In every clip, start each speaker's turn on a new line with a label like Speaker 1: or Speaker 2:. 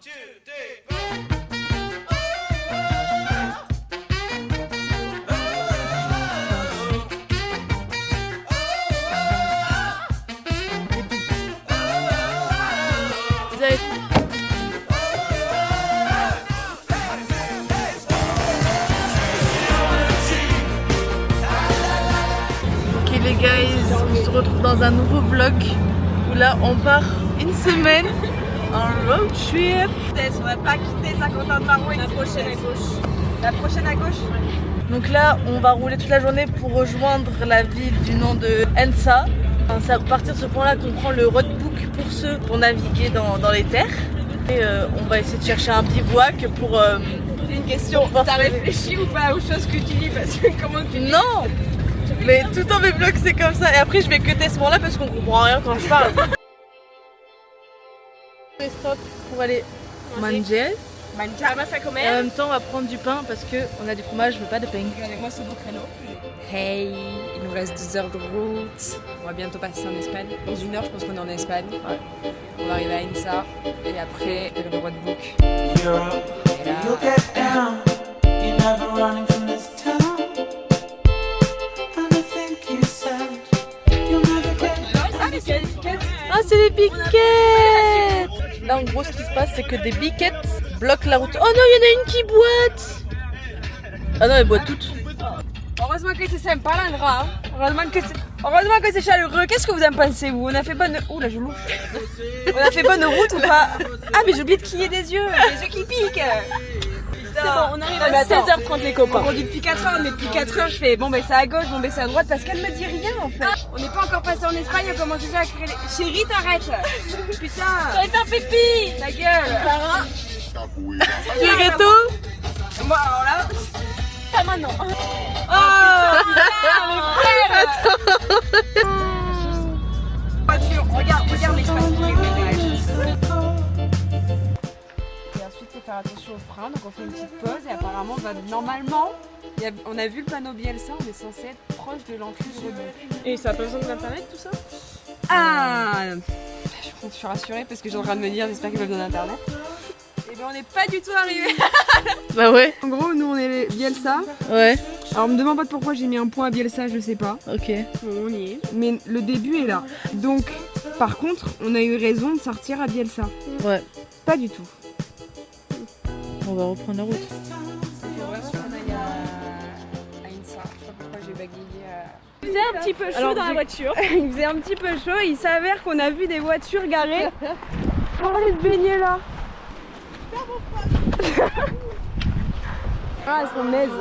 Speaker 1: Ok les guys, on se retrouve dans un nouveau vlog où là on part une semaine en road trip.
Speaker 2: On va pas quitter Saint-Quentin de Marron et la prochaine à gauche. La prochaine à gauche.
Speaker 1: Donc là on va rouler toute la journée pour rejoindre la ville du nom de Ensa. C'est à partir de ce point là qu'on prend le roadbook pour naviguer dans les terres. Et on va essayer de chercher un bivouac pour...
Speaker 2: Une question, t'as réfléchi ou pas aux choses que tu dis parce que comment tu...
Speaker 1: Non. Mais tout dans mes vlogs c'est comme ça et après je vais cutter ce moment là parce qu'on comprend rien quand je parle. Stop pour aller manger. Et en même temps on va prendre du pain parce qu'on a du fromage mais pas de pain.
Speaker 2: Avec moi c'est beau créneau.
Speaker 3: Hey, il nous reste 2 heures de route. On va bientôt passer en Espagne. Dans 1 heure je pense qu'on est en Espagne. Ouais. On va arriver à Insa et après faire le roadbook. Et là...
Speaker 1: Ah c'est les biquettes. Là en gros ce qui se passe c'est que des biquettes bloquent la route. Oh non il y en a une qui boite. Ah non elle boite toutes.
Speaker 2: Heureusement que c'est sympa l'endroit. Heureusement que c'est chaleureux. Qu'est-ce que vous en pensez vous? On a fait bonne... Ouh là je louche. On a fait bonne route ou pas? Ah mais j'ai oublié de cligner des yeux. Les yeux qui piquent. C'est bon, on arrive à 16h30 les copains. On conduit depuis 4 heures, mais depuis 4 heures je fais bon ben c'est à gauche, bon ben c'est à droite parce qu'elle me dit rien en fait. On n'est pas encore passé en Espagne, on commence déjà à créer les... Chérie t'arrêtes. Putain. J'allais faire pipi. Ta gueule. Clara.
Speaker 1: Tu es gâteau.
Speaker 2: Moi alors là. Pas maintenant.
Speaker 1: Oh
Speaker 2: Voiture, regarde l'espace qui est derrière. Et ensuite il faut faire attention aux freins, donc on fait une petite pause et apparemment normalement, on a vu le panneau Bielsa, on est censé être proche de l'entrée du roadbook.
Speaker 4: Et ça a pas besoin d'internet tout ça?
Speaker 2: Ah, je suis rassurée parce que j'ai en train de me dire j'espère qu'il va besoin d'internet. Et bien on n'est pas du tout arrivé.
Speaker 1: Bah ouais.
Speaker 2: En gros nous on est les Bielsa.
Speaker 1: Ouais.
Speaker 2: Alors on me demande pas pourquoi j'ai mis un point à Bielsa, je sais pas.
Speaker 1: Ok.
Speaker 2: Bon, on y est. Mais le début est là. Donc par contre on a eu raison de sortir à Bielsa.
Speaker 1: Ouais.
Speaker 2: Pas du tout.
Speaker 1: On va reprendre la route.
Speaker 2: Il faut vraiment qu'on aille à Insa. Je sais pas pourquoi j'ai bagayé à...
Speaker 4: Il faisait un petit peu chaud dans la voiture.
Speaker 2: Il faisait un petit peu chaud et il s'avère qu'on a vu des voitures garées. On va aller se baigner là. Ah, elles sont naises.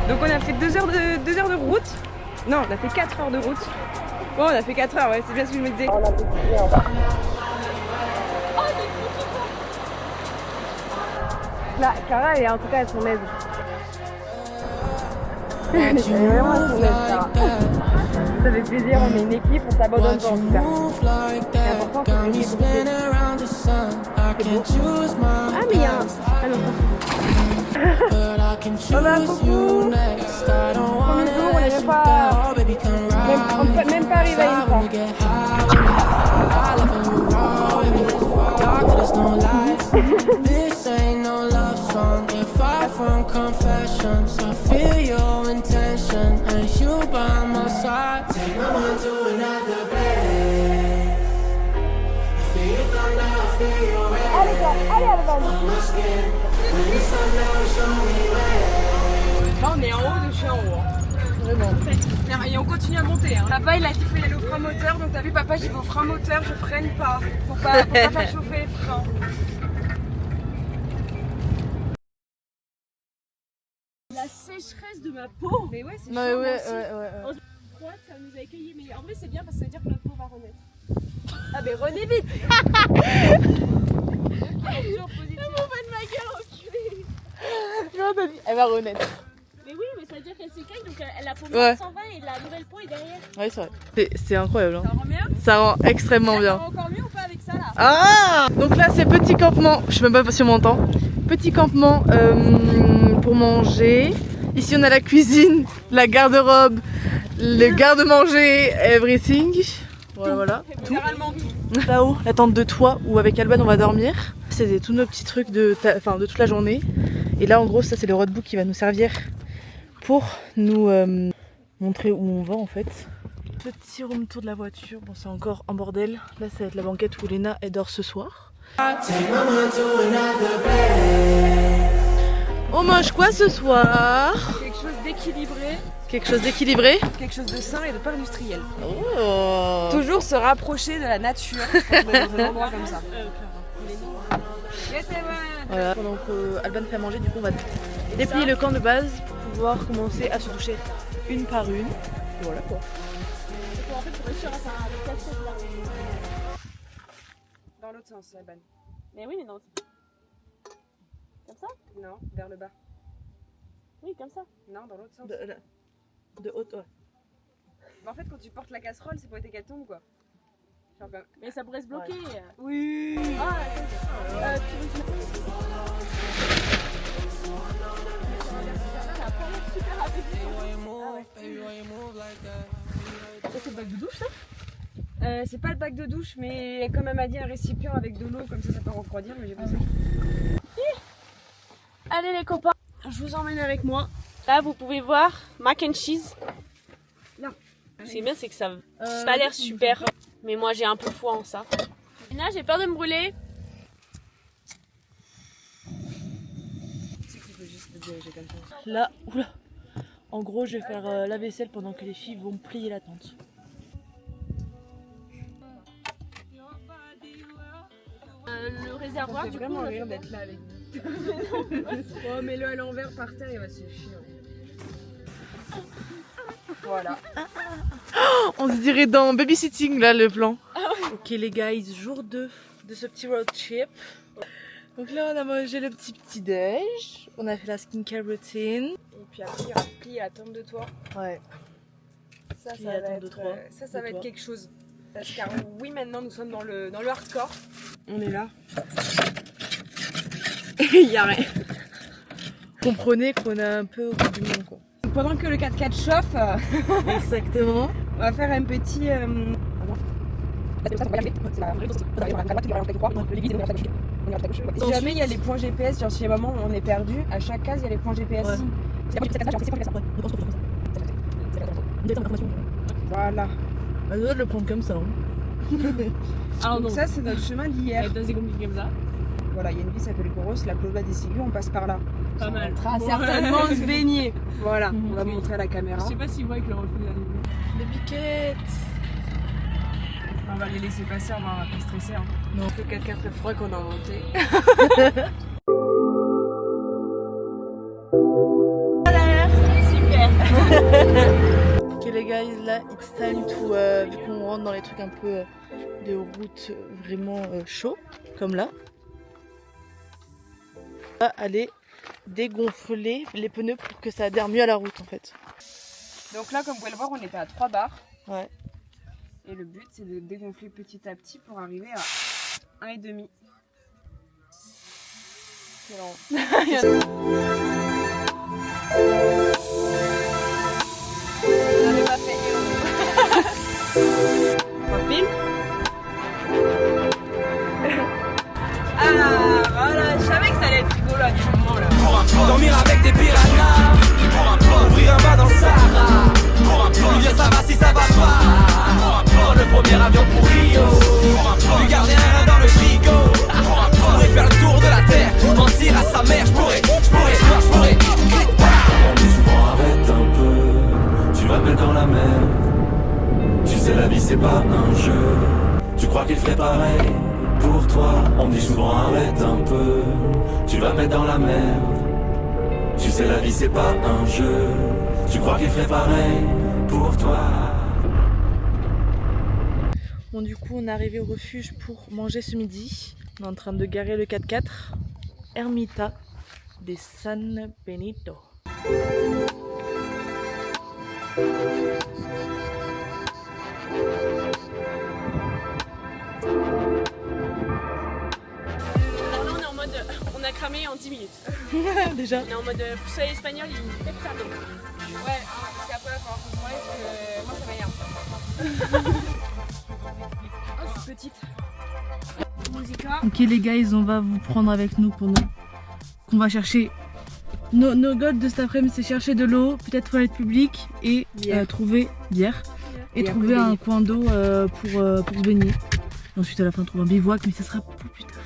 Speaker 2: Donc on a fait 2 heures de route. Non, on a fait 4 heures de route. Bon, on a fait 4 heures, ouais, c'est bien ce que je me disais. On a fait là, Cara, en tout cas, elles sont naises. Elles sont vraiment naises, Cara. Ça fait plaisir, on est une équipe, on s'abandonne pas en tout cas. C'est important, c'est une équipe. C'est beau. Ah mais il y a un... Ah non, ça. Oh bah coucou. Premier jour, on est même pas arrivé à une fois. Là on est en haut, donc je suis en haut. Vraiment. Et on continue à monter. Hein. Papa il a dit qu'il fallait aller au frein moteur, donc t'as vu papa j'y vais au frein moteur, je freine pas. Pour pas faire chauffer les freins.
Speaker 4: La sécheresse de ma peau.
Speaker 2: Mais ouais c'est
Speaker 1: Non,
Speaker 2: chaud.
Speaker 1: ouais.
Speaker 4: Froide, ça nous a accueillis. Mais en vrai c'est bien parce que ça veut dire que notre peau va renaître.
Speaker 2: Ah mais renez vite.
Speaker 4: Toujours positif. La mauvaise de ma gueule enculée.
Speaker 1: Elle va renaître.
Speaker 4: Mais oui, mais ça veut dire qu'elle s'écaille, donc elle a peau
Speaker 1: Ouais.
Speaker 4: 120 et la nouvelle peau est derrière.
Speaker 1: Ouais c'est vrai. C'est incroyable. Hein.
Speaker 2: Ça rend mieux?
Speaker 1: Ça rend extrêmement
Speaker 2: Ça
Speaker 1: bien.
Speaker 2: rend encore mieux ou pas avec ça là?
Speaker 1: Ah! Donc là c'est petit campement, je sais même pas si on m'entend. Petit campement pour manger. Ici on a la cuisine, la garde-robe, le garde-manger, everything. Voilà.
Speaker 2: Littéralement tout.
Speaker 1: Là-haut, la tente de toit où avec Alban on va dormir. c'était tous nos petits trucs de toute la journée. Et là en gros ça c'est le roadbook qui va nous servir pour nous montrer où on va en fait. Petit room tour de la voiture, bon c'est encore en bordel. Là ça va être la banquette où Léna elle dort ce soir. On mange quoi ce soir?
Speaker 2: Quelque chose d'équilibré.
Speaker 1: Quelque chose d'équilibré?
Speaker 2: Quelque chose de sain et de pas industriel.
Speaker 1: Oh.
Speaker 2: Toujours se rapprocher de la nature dans un endroit comme ça.
Speaker 1: Voilà, pendant qu'Alban fait à manger, du coup on va déplier le camp de base pour pouvoir commencer à se doucher une par une. Et voilà quoi.
Speaker 4: En fait, pour réussir à faire le casse-tête là.
Speaker 2: Dans l'autre sens, Alban.
Speaker 4: Mais oui, mais non. Comme ça?
Speaker 2: Non, vers le bas.
Speaker 4: Oui, comme ça.
Speaker 2: Non, dans l'autre sens.
Speaker 1: De haute, ouais.
Speaker 2: Bah, en fait, quand tu portes la casserole, c'est pour éviter qu'elle tombe quoi. Genre comme...
Speaker 4: Mais ça pourrait se bloquer.
Speaker 1: Ouais.
Speaker 2: Oui.
Speaker 4: Ah, attends.
Speaker 1: C'est le bac de douche ça?
Speaker 2: C'est pas le bac de douche, mais comme elle m'a dit, un récipient avec de l'eau, comme ça peut refroidir, mais j'ai pas ça.
Speaker 4: Allez les copains, je vous emmène avec moi. Là, vous pouvez voir mac and cheese.
Speaker 2: Non.
Speaker 4: Ce qui est bien, c'est que ça a pas l'air super. Mais moi, j'ai un peu foi en ça. Là, j'ai peur de me brûler.
Speaker 1: Là, oula. En gros, je vais faire la vaisselle pendant que les filles vont plier la tente.
Speaker 4: Le réservoir,
Speaker 2: Ça fait
Speaker 4: du
Speaker 2: vraiment
Speaker 4: coup,
Speaker 2: rire d'être là avec vous. Oh, mets-le à l'envers par terre, il va se chier. Voilà.
Speaker 1: On se dirait dans Babysitting là le plan. Ok les guys, jour 2 de ce petit road trip. Donc là on a mangé le petit déj, on a fait la skincare routine.
Speaker 2: Et puis après, il y aura plié à tombe de toi.
Speaker 1: Ouais.
Speaker 2: Ça,
Speaker 1: Plié
Speaker 2: ça
Speaker 1: à
Speaker 2: va
Speaker 1: tombe
Speaker 2: être,
Speaker 1: de toi.
Speaker 2: ça va
Speaker 1: De
Speaker 2: être
Speaker 1: toi.
Speaker 2: quelque chose. Parce que oui, maintenant nous sommes dans le hardcore. On est là.
Speaker 1: Et il y a rien. Comprenez qu'on a un peu au bout du monde quoi.
Speaker 2: Pendant que le 4x4 chauffe,
Speaker 1: Exactement.
Speaker 2: on va faire un petit. Si jamais il y a les points GPS, genre si à un moment on est perdu, à chaque case il y a les points GPS.
Speaker 1: Ouais.
Speaker 2: Voilà.
Speaker 1: On doit le prendre comme ça. Hein.
Speaker 4: Alors,
Speaker 2: Donc ça c'est notre chemin d'hier.
Speaker 4: c'est compliqué comme ça.
Speaker 2: Voilà, il y a une ville qui s'appelle Goros, la Cloba des Ciguës, on passe par là.
Speaker 4: Pas
Speaker 2: On
Speaker 4: mal.
Speaker 2: va certainement se baigner. Voilà, on va montrer à la caméra.
Speaker 4: Je sais pas s'ils voient avec le reflet de la lumière.
Speaker 1: Les biquettes.
Speaker 2: On va les laisser passer, on va pas stresser. Hein.
Speaker 1: Non.
Speaker 2: Le 4x4 est froid qu'on a inventé.
Speaker 1: Ok les guys, là it's time to, vu qu'on rentre dans les trucs un peu de route vraiment chaud, comme là, on va aller dégonfler les pneus pour que ça adhère mieux à la route en fait.
Speaker 2: Donc là, comme vous pouvez le voir, on était à 3 bars.
Speaker 1: Ouais.
Speaker 2: Et le but, c'est de dégonfler petit à petit pour arriver à 1,5. C'est long. On n'avait pas fait. On filme. Ah voilà, je savais que ça allait être rigolo à du moment là.
Speaker 5: Dormir avec des piranhas, ouvrir un bar dans le Sahara. Lui dire ça va si ça va pas. Prendre le premier avion pour Rio. Lui garder un rein dans le frigo. Je pourrais faire le tour de la terre, mentir à sa mère. Je pourrais.
Speaker 6: On dit souvent arrête un peu, tu vas mettre dans la mer. Tu sais la vie c'est pas un jeu, tu crois qu'il ferait pareil pour toi. On dit souvent arrête un peu, tu vas mettre dans la mer. Tu sais la vie c'est pas un jeu, tu crois qu'il ferait pareil pour toi.
Speaker 1: Bon du coup on est arrivé au refuge pour manger ce midi. On est en train de garer le 4x4 Ermita de San Benito.
Speaker 4: Alors là, on est en mode. On a cramé en 10 minutes.
Speaker 1: Déjà.
Speaker 4: On est en mode. Vous savez, espagnol, il pète sa mère.
Speaker 2: Ouais, parce qu'après, il va falloir que je m'enlève parce que moi ça m'énerve. Oh, je suis petite.
Speaker 1: Ok les guys, on va vous prendre avec nous pendant qu'on va chercher nos goals de cet après-midi, c'est chercher de l'eau, peut-être toilette publique et trouver bière et trouver un coin d'eau pour se baigner. Et ensuite à la fin trouver un bivouac, mais ça sera pour plus tard.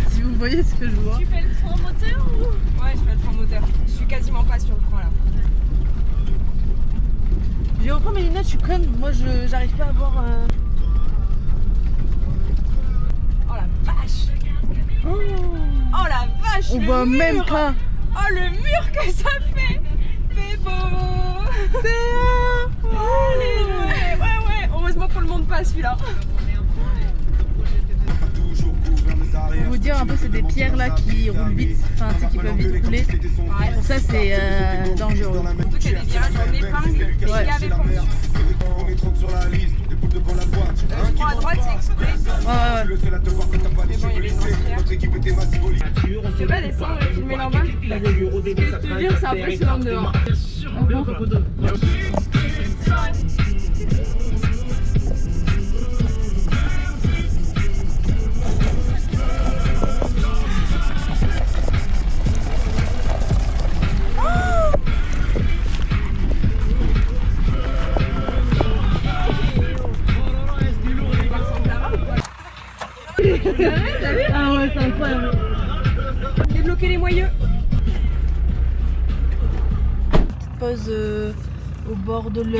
Speaker 1: Si vous voyez ce que je vois.
Speaker 2: Tu fais le train moteur ou? Ouais, je fais le train moteur. Je suis quasiment pas sur le train là.
Speaker 1: J'ai repris mes lunettes, je suis conne. Moi j'arrive pas à voir.
Speaker 2: Oh la vache! Oh la vache!
Speaker 1: On
Speaker 2: le
Speaker 1: voit
Speaker 2: mur.
Speaker 1: même pas.
Speaker 2: Oh le mur que ça fait! C'est beau! Ouais. Heureusement qu'on le monte pas celui-là.
Speaker 1: Pour vous dire un peu, c'est des pierres là qui roulent vite, enfin tu sais, qui peuvent vite rouler. Pour ça c'est dangereux.
Speaker 2: Surtout qu'il y a des virages en épingle, des gars avec comme dessus. Je prends à droite, c'est exprès.
Speaker 1: Ouais.
Speaker 2: Mais bon, il y avait une pierre. Tu vas descendre et filmer là-bas? Je te jure, c'est impressionnant dehors.
Speaker 1: Ah ouais, c'est incroyable.
Speaker 2: Débloquer les moyeux.
Speaker 1: Pause au bord de l'eau.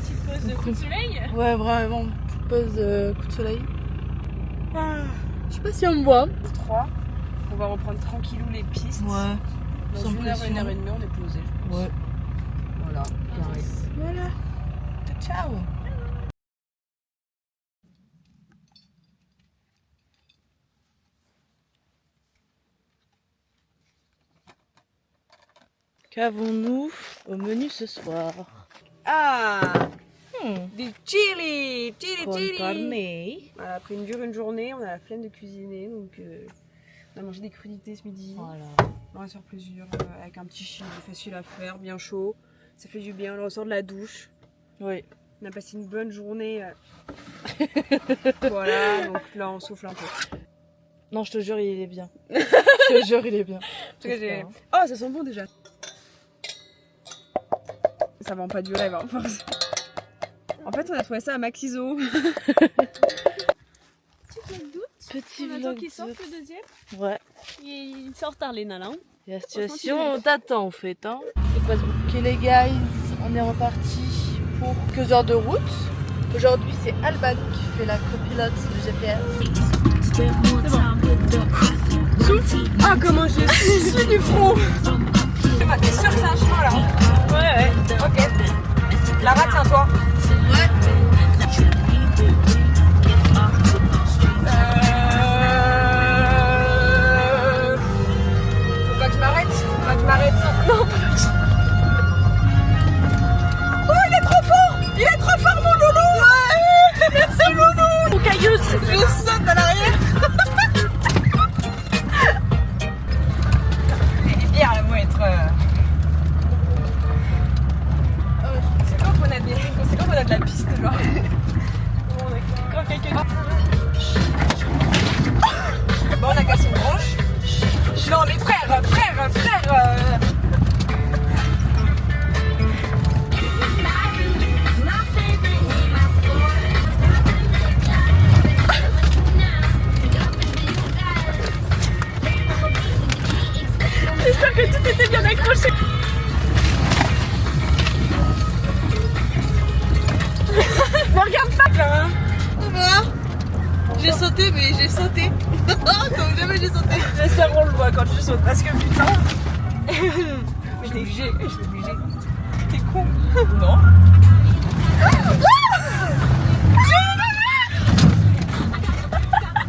Speaker 4: Petite pause de coup de soleil.
Speaker 1: Ouais, vraiment, petite pause coup de soleil. Je sais pas si on me voit.
Speaker 2: 3. On va reprendre tranquillou les pistes.
Speaker 1: Ouais.
Speaker 2: Dans
Speaker 1: Sans
Speaker 2: une heure
Speaker 1: pression.
Speaker 2: et demie, on est posé.
Speaker 1: Ouais.
Speaker 2: Voilà, carré.
Speaker 1: Voilà. Ciao. Qu'avons-nous au menu ce soir?
Speaker 2: Ah, des chili.
Speaker 1: Con carne.
Speaker 2: Voilà, après une journée, on a la flemme de cuisiner, donc on a mangé des crudités ce midi.
Speaker 1: Voilà.
Speaker 2: On va sur plusieurs avec un petit chili facile à faire, bien chaud. Ça fait du bien, on ressort de la douche.
Speaker 1: Oui.
Speaker 2: On a passé une bonne journée. Voilà, donc là on souffle un peu.
Speaker 1: Non, je te jure, il est bien. Je te jure, il est bien.
Speaker 2: En tout cas, oh, ça sent bon déjà. Ça vend pas du rêve, hein, force. En fait, on a trouvé ça à Maxiso.
Speaker 1: Petit
Speaker 4: On attend
Speaker 1: vlog.
Speaker 4: qu'il sorte le deuxième.
Speaker 1: Ouais.
Speaker 4: Il sort tard les nains là.
Speaker 1: Et la situation, on t'attend en fait. Hein. C'est pas ok les guys, on est reparti pour quelques heures de route. Aujourd'hui, c'est Alban qui fait la copilote du GPS.
Speaker 2: Ah, comment je suis du front. T'es sûr que c'est un chemin là? Ouais. Ok. Lara, tiens-toi.
Speaker 1: Ouais.
Speaker 2: Faut pas que je m'arrête. Non, oh, il est trop fort. Mon loulou. Ouais. C'est loulou.
Speaker 1: Mon cailleuse.
Speaker 2: Je saute à l'arrière. Hier, elles vont être. C'est quand on a de la piste, genre. On a quand quelques. Bon, on a cassé une branche. Non, mais frère. J'espère que tout était bien accroché. Me regarde pas là, hein.
Speaker 1: Ça va. J'ai sauté, mais j'ai sauté. Comme jamais j'ai sauté.
Speaker 2: J'espère qu'on le voit quand tu sautes parce que putain. Mais t'es obligé. T'es con. Non.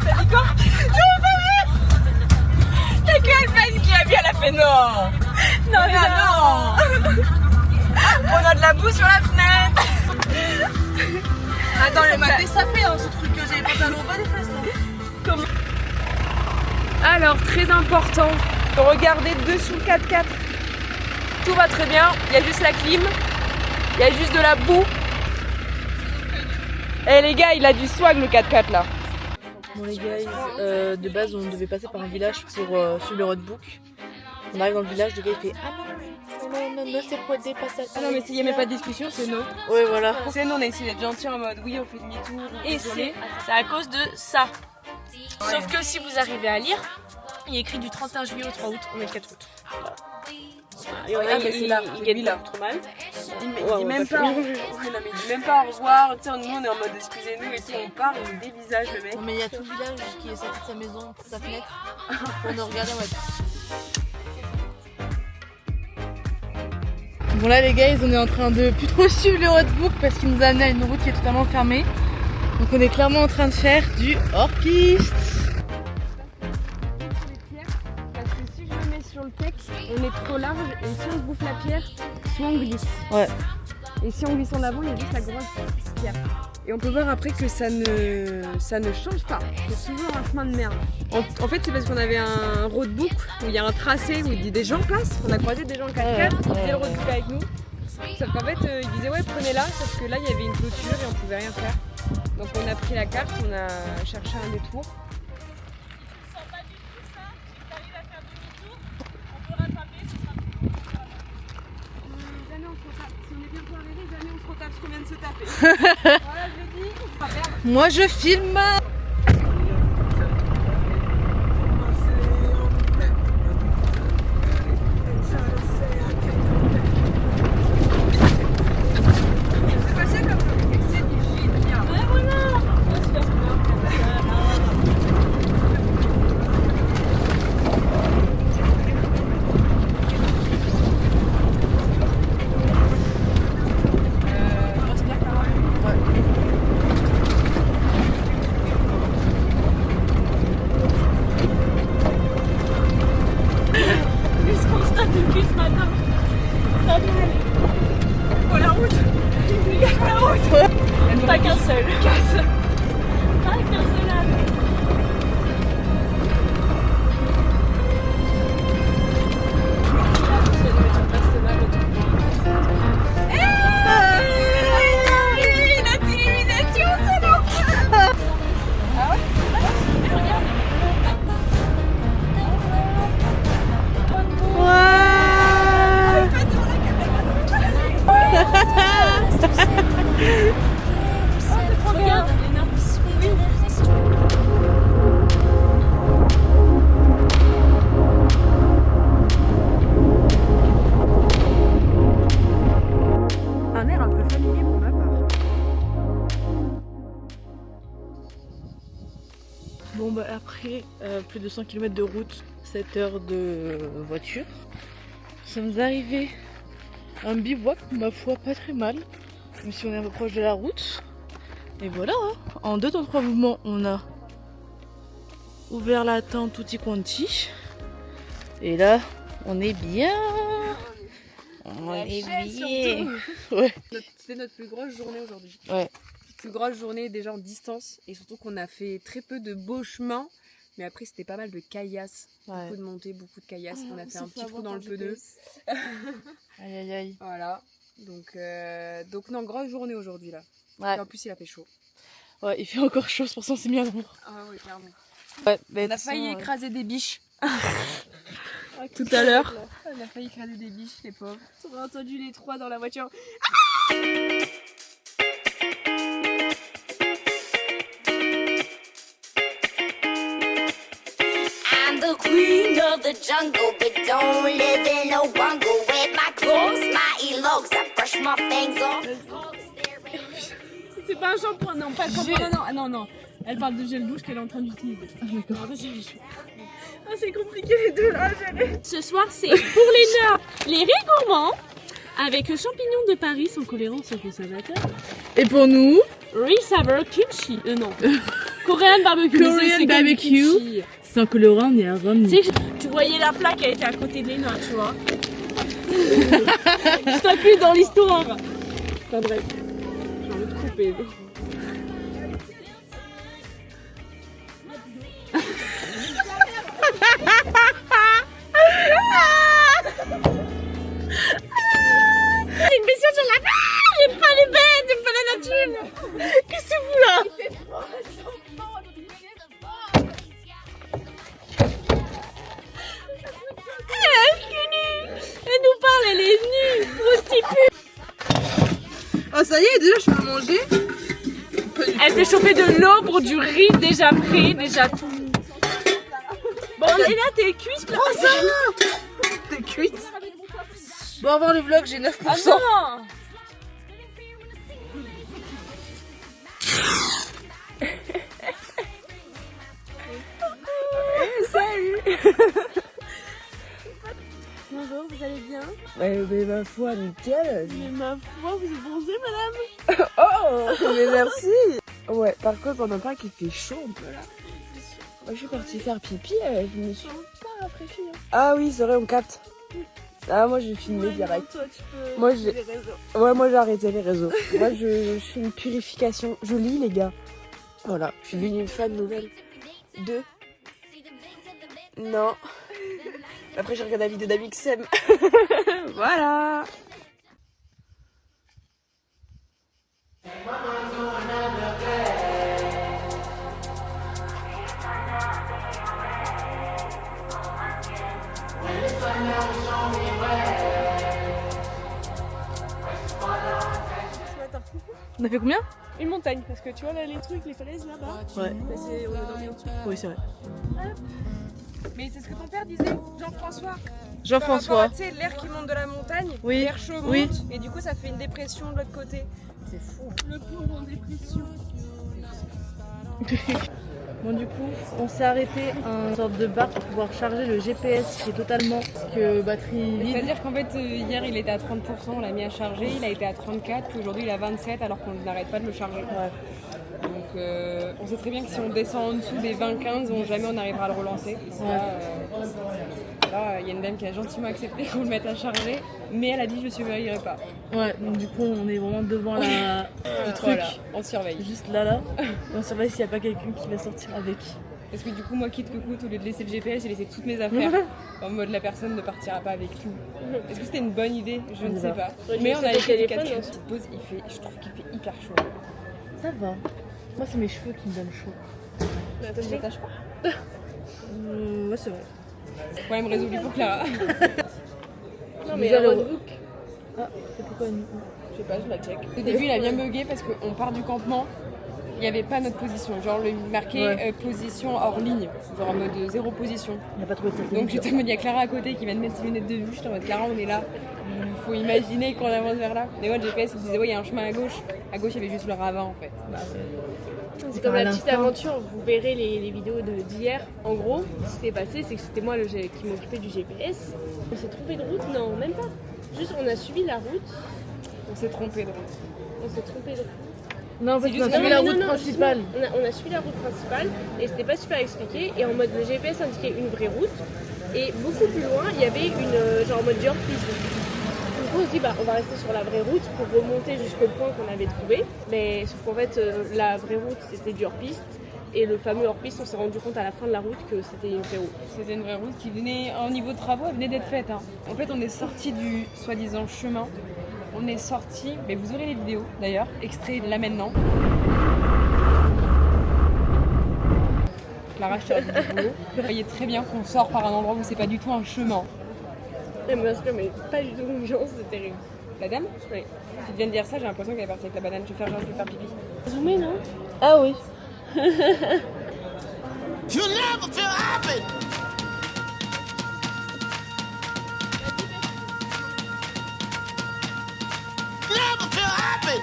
Speaker 2: T'as dit quoi? Y'a que Alban qui a vu, elle a fait non. Non. On a de la boue sur la fenêtre. Attends,
Speaker 1: Ça m'a désapé hein, ce truc que j'avais pantalon bas des fesses là.
Speaker 2: Alors, très important, regardez dessous le 4x4. Tout va très bien, il y a juste la clim, il y a juste de la boue. Eh les gars, il a du swag le 4x4 là.
Speaker 1: Bon les guys, de base on devait passer par un village pour suivre le roadbook. On arrive dans le village, le gars il fait ah non, c'est quoi des passages.
Speaker 2: Ah non mais s'il n'y a même pas de discussion, c'est non.
Speaker 1: Ouais voilà.
Speaker 2: C'est non, on a essayé d'être gentil en mode oui, on fait demi-tour.
Speaker 4: Et c'est à cause de ça. Sauf que si vous arrivez à lire, il est écrit du 31 juillet au 3 août, on est le 4 août. Voilà. Et on a,
Speaker 2: mais c'est là,
Speaker 4: il gagne
Speaker 2: lui, là.
Speaker 4: trop mal.
Speaker 2: Il dit même pas. Ouais, non, mais il dit même pas au revoir. Tu sais, nous on est en mode excusez-nous et tout, on part, il nous dévisage le mec.
Speaker 1: Non mais il y a tout le village qui est sorti de sa maison, de sa fenêtre, pour nous regarder en mode. Bon là les gars, on est en train de plus trop suivre le roadbook parce qu'il nous a amené à une route qui est totalement fermée. Donc on est clairement en train de faire du hors-piste.
Speaker 2: Parce que si je me mets sur le texte, on est trop large et si on se bouffe la pierre, soit on glisse.
Speaker 1: Ouais.
Speaker 2: Et si on glisse en avant, il y a juste la grosse pierre. Et on peut voir après que ça ne change pas. C'est toujours un chemin de merde. En fait, c'est parce qu'on avait un roadbook où il y a un tracé où il dit des gens passent. On a croisé des gens en 4x4 qui faisaient le roadbook avec nous. Sauf qu'en fait, ils disaient ouais, prenez-la. Sauf que là, il y avait une clôture et on pouvait rien faire. Donc on a pris la carte, on a cherché un détour. Jamais on se retape. Si on est bientôt arrivé, jamais on se retape ce qu'on vient de se taper. Voilà, je le dis, on va perdre.
Speaker 1: Moi je filme.
Speaker 2: C'est passé comme c'est du shit, bien.
Speaker 4: Ouais, voilà. On va se faire peur. Qu'est-ce qu'on se tape depuis ce matin? Ça va aller.
Speaker 2: Oh la route. Il y a la route.
Speaker 4: Pas qu'un seul. Pas qu'un seul âme.
Speaker 2: Il a télévisation, c'est l'enfer. Ah ouais?
Speaker 4: Regarde. Regarde, Léna.
Speaker 2: Un air un peu familier pour ma part.
Speaker 1: Bon bah après plus de 100 km de route, 7 heures de voiture, nous sommes arrivés à un bivouac, ma foi pas très mal, même si on est un peu proche de la route. Et voilà, hein. En 2 temps 3 mouvements, on a ouvert la tente tutti quanti. Et là, on est bien. On est bien. Ouais.
Speaker 2: C'est notre plus grosse journée aujourd'hui.
Speaker 1: Ouais.
Speaker 2: Plus grosse journée déjà en distance et surtout qu'on a fait très peu de beaux chemins. Mais après c'était pas mal de caillasses,
Speaker 1: Ouais.
Speaker 2: beaucoup de montées, beaucoup de caillasses. On a fait un petit trou dans le pneu.
Speaker 1: Aïe aïe aïe.
Speaker 2: Voilà. Donc non, grosse journée aujourd'hui là.
Speaker 1: Ouais.
Speaker 2: Et en plus il a fait chaud.
Speaker 1: Ouais, il fait encore chaud, c'est pour ça qu'on s'est mis à l'ombre.
Speaker 2: Ah oui, clairement.
Speaker 1: Ouais,
Speaker 2: On a failli écraser des biches.
Speaker 1: tout à l'heure.
Speaker 2: On a failli écraser des biches, les pauvres. On a entendu les 3 dans la voiture.
Speaker 7: I'm the queen of the jungle, but don't live in a bungle. With my clothes, my elogs, I brush my fangs off.
Speaker 4: C'est pas un shampoing, non, pas le shampoing. Non. Elle parle de gel douche qu'elle est en train d'utiliser. D'accord.
Speaker 2: Ah, c'est compliqué les deux là,
Speaker 4: Ce soir, c'est pour les nerds, les riz gourmands, avec le champignon de Paris sans colorant, sans conservateur.
Speaker 1: Et pour nous,
Speaker 4: Riz Saver Kimchi. Non. Korean barbecue.
Speaker 1: Korean
Speaker 4: Mais c'est comme
Speaker 1: barbecue.
Speaker 4: du kimchi.
Speaker 1: sans colorant ni arôme.
Speaker 4: Tu sais que tu voyais la plaque, elle était à côté de Léna, tu vois. Je t'inclus dans l'histoire. Enfin bref, j'ai envie de couper. J'ai une blessure sur la... J'aime pas les bêtes, j'aime pas la nature. Qu'est-ce que vous
Speaker 2: y est, déjà je vais manger.
Speaker 4: Elle fait chauffer de l'eau pour du riz déjà pris, déjà tout. Bon, Léna, t'es cuite là.
Speaker 1: T'es cuite. Bon, avant le vlog, j'ai 9%.
Speaker 4: Ah non.
Speaker 2: Bonjour, vous allez bien?
Speaker 3: Ouais, mais ma foi, nickel.
Speaker 2: Mais ma foi, vous êtes bronzée, madame?
Speaker 3: Oh, mais merci. Ouais, par contre, on entend qu'il fait chaud un peu là. Moi, je suis partie faire pipi, je me suis
Speaker 2: Pas rafraîchie. Hein.
Speaker 3: Ah oui, c'est vrai, on capte. Ah, moi j'ai filmé direct.
Speaker 2: Toi, tu peux.
Speaker 3: Moi j'ai. Ouais, moi j'ai arrêté les réseaux. Moi je fais une purification. Je lis, les gars. Voilà, je suis devenue une fan nouvelle. 2. Non. Après, je regarde la vidéo d'Amixem. Voilà.
Speaker 1: On a fait combien?
Speaker 2: Une montagne, parce que tu vois là les trucs, les falaises là-bas.
Speaker 1: Ouais.
Speaker 2: Bah, on a dormi en dessous.
Speaker 1: Oui, c'est vrai.
Speaker 2: Mais c'est ce que ton père disait, Jean-François.
Speaker 1: Jean-François.
Speaker 2: Tu sais, l'air qui monte de la montagne,
Speaker 1: Oui.
Speaker 2: l'air chaud monte,
Speaker 1: Oui.
Speaker 2: et du coup ça fait une dépression de l'autre côté. C'est fou. Le plomb en dépression.
Speaker 1: Bon, du coup, on s'est arrêté à une sorte de bar pour pouvoir charger le GPS qui est totalement batterie vide.
Speaker 3: C'est-à-dire qu'en fait, hier il était à 30%, on l'a mis à charger, il a été à 34, puis aujourd'hui il est à 27 alors qu'on n'arrête pas de le charger.
Speaker 1: Ouais.
Speaker 3: Donc on sait très bien que si on descend en dessous des 20-15, jamais on n'arrivera à le relancer. Là, il y a une dame qui a gentiment accepté qu'on le mette à charger, mais elle a dit je surveillerai pas.
Speaker 1: Ouais, donc du coup, on est vraiment devant le truc.
Speaker 3: Voilà, on surveille.
Speaker 1: Juste là. Et on surveille s'il n'y a pas quelqu'un qui va sortir avec.
Speaker 3: Parce que du coup, moi, quitte que coûte, au lieu de laisser le GPS, j'ai laissé toutes mes affaires. En mode, la personne ne partira pas avec tout. Est-ce que c'était une bonne idée? Je ne sais pas. Mais on a les téléphones. Je trouve qu'il fait hyper chaud.
Speaker 1: Ça va. Moi, c'est mes cheveux qui me donnent chaud.
Speaker 3: Ça ne m'attache pas.
Speaker 1: Ouais, c'est vrai.
Speaker 3: Problème résolu pour Clara.
Speaker 2: Non mais un roadbook.
Speaker 1: Ah, c'est pourquoi une...
Speaker 3: Je sais pas, je la check. Au début, il a bien bugué parce qu'on part du campement. Il n'y avait pas notre position, genre le marqué position hors ligne, genre en mode 0 position.
Speaker 1: Il n'y a pas trouvé de cette
Speaker 3: Donc j'étais en mode, il y a Clara à côté qui vient de mettre ses lunettes de vue, j'étais en mode Clara on est là, il faut imaginer qu'on avance vers là. Mais moi le GPS il disait ouais il y a un chemin à gauche il y avait juste le ravin en fait.
Speaker 2: C'est comme la petite aventure, vous verrez les vidéos d'hier. En gros, ce qui s'est passé, c'est que c'était moi qui m'occupais du GPS. On s'est trompé de route, non, même pas. Juste on a suivi la route.
Speaker 3: On s'est trompé de route.
Speaker 2: On s'est trompé de route.
Speaker 1: Non, en fait, on a
Speaker 2: Non,
Speaker 1: suivi la route
Speaker 2: non,
Speaker 1: principale.
Speaker 2: On a suivi la route principale et c'était pas super expliqué. Et en mode le GPS indiquait une vraie route. Et beaucoup plus loin, il y avait une genre en mode hors-piste. Du coup, on se dit, on va rester sur la vraie route pour remonter jusqu'au point qu'on avait trouvé. Mais sauf qu'en fait, la vraie route, c'était du hors-piste. Et le fameux hors-piste, on s'est rendu compte à la fin de la route que c'était une vraie route.
Speaker 3: C'était une vraie route qui venait, en niveau de travaux, elle venait d'être faite. Hein. En fait, on est sorti du soi-disant chemin. On est sorti, mais vous aurez les vidéos d'ailleurs, extrait là maintenant. Clara, je te du boulot. Vous voyez très bien qu'on sort par un endroit où c'est pas du tout un chemin.
Speaker 2: Et parce que mais pas du tout confiance, c'est terrible.
Speaker 3: La dame?
Speaker 2: Oui.
Speaker 3: Tu viens de dire ça, j'ai l'impression qu'elle est partie avec la banane. Je vais faire pipi.
Speaker 2: Zoomé, non?
Speaker 1: Ah oui.
Speaker 5: You'll never feel happy. Never feel happy.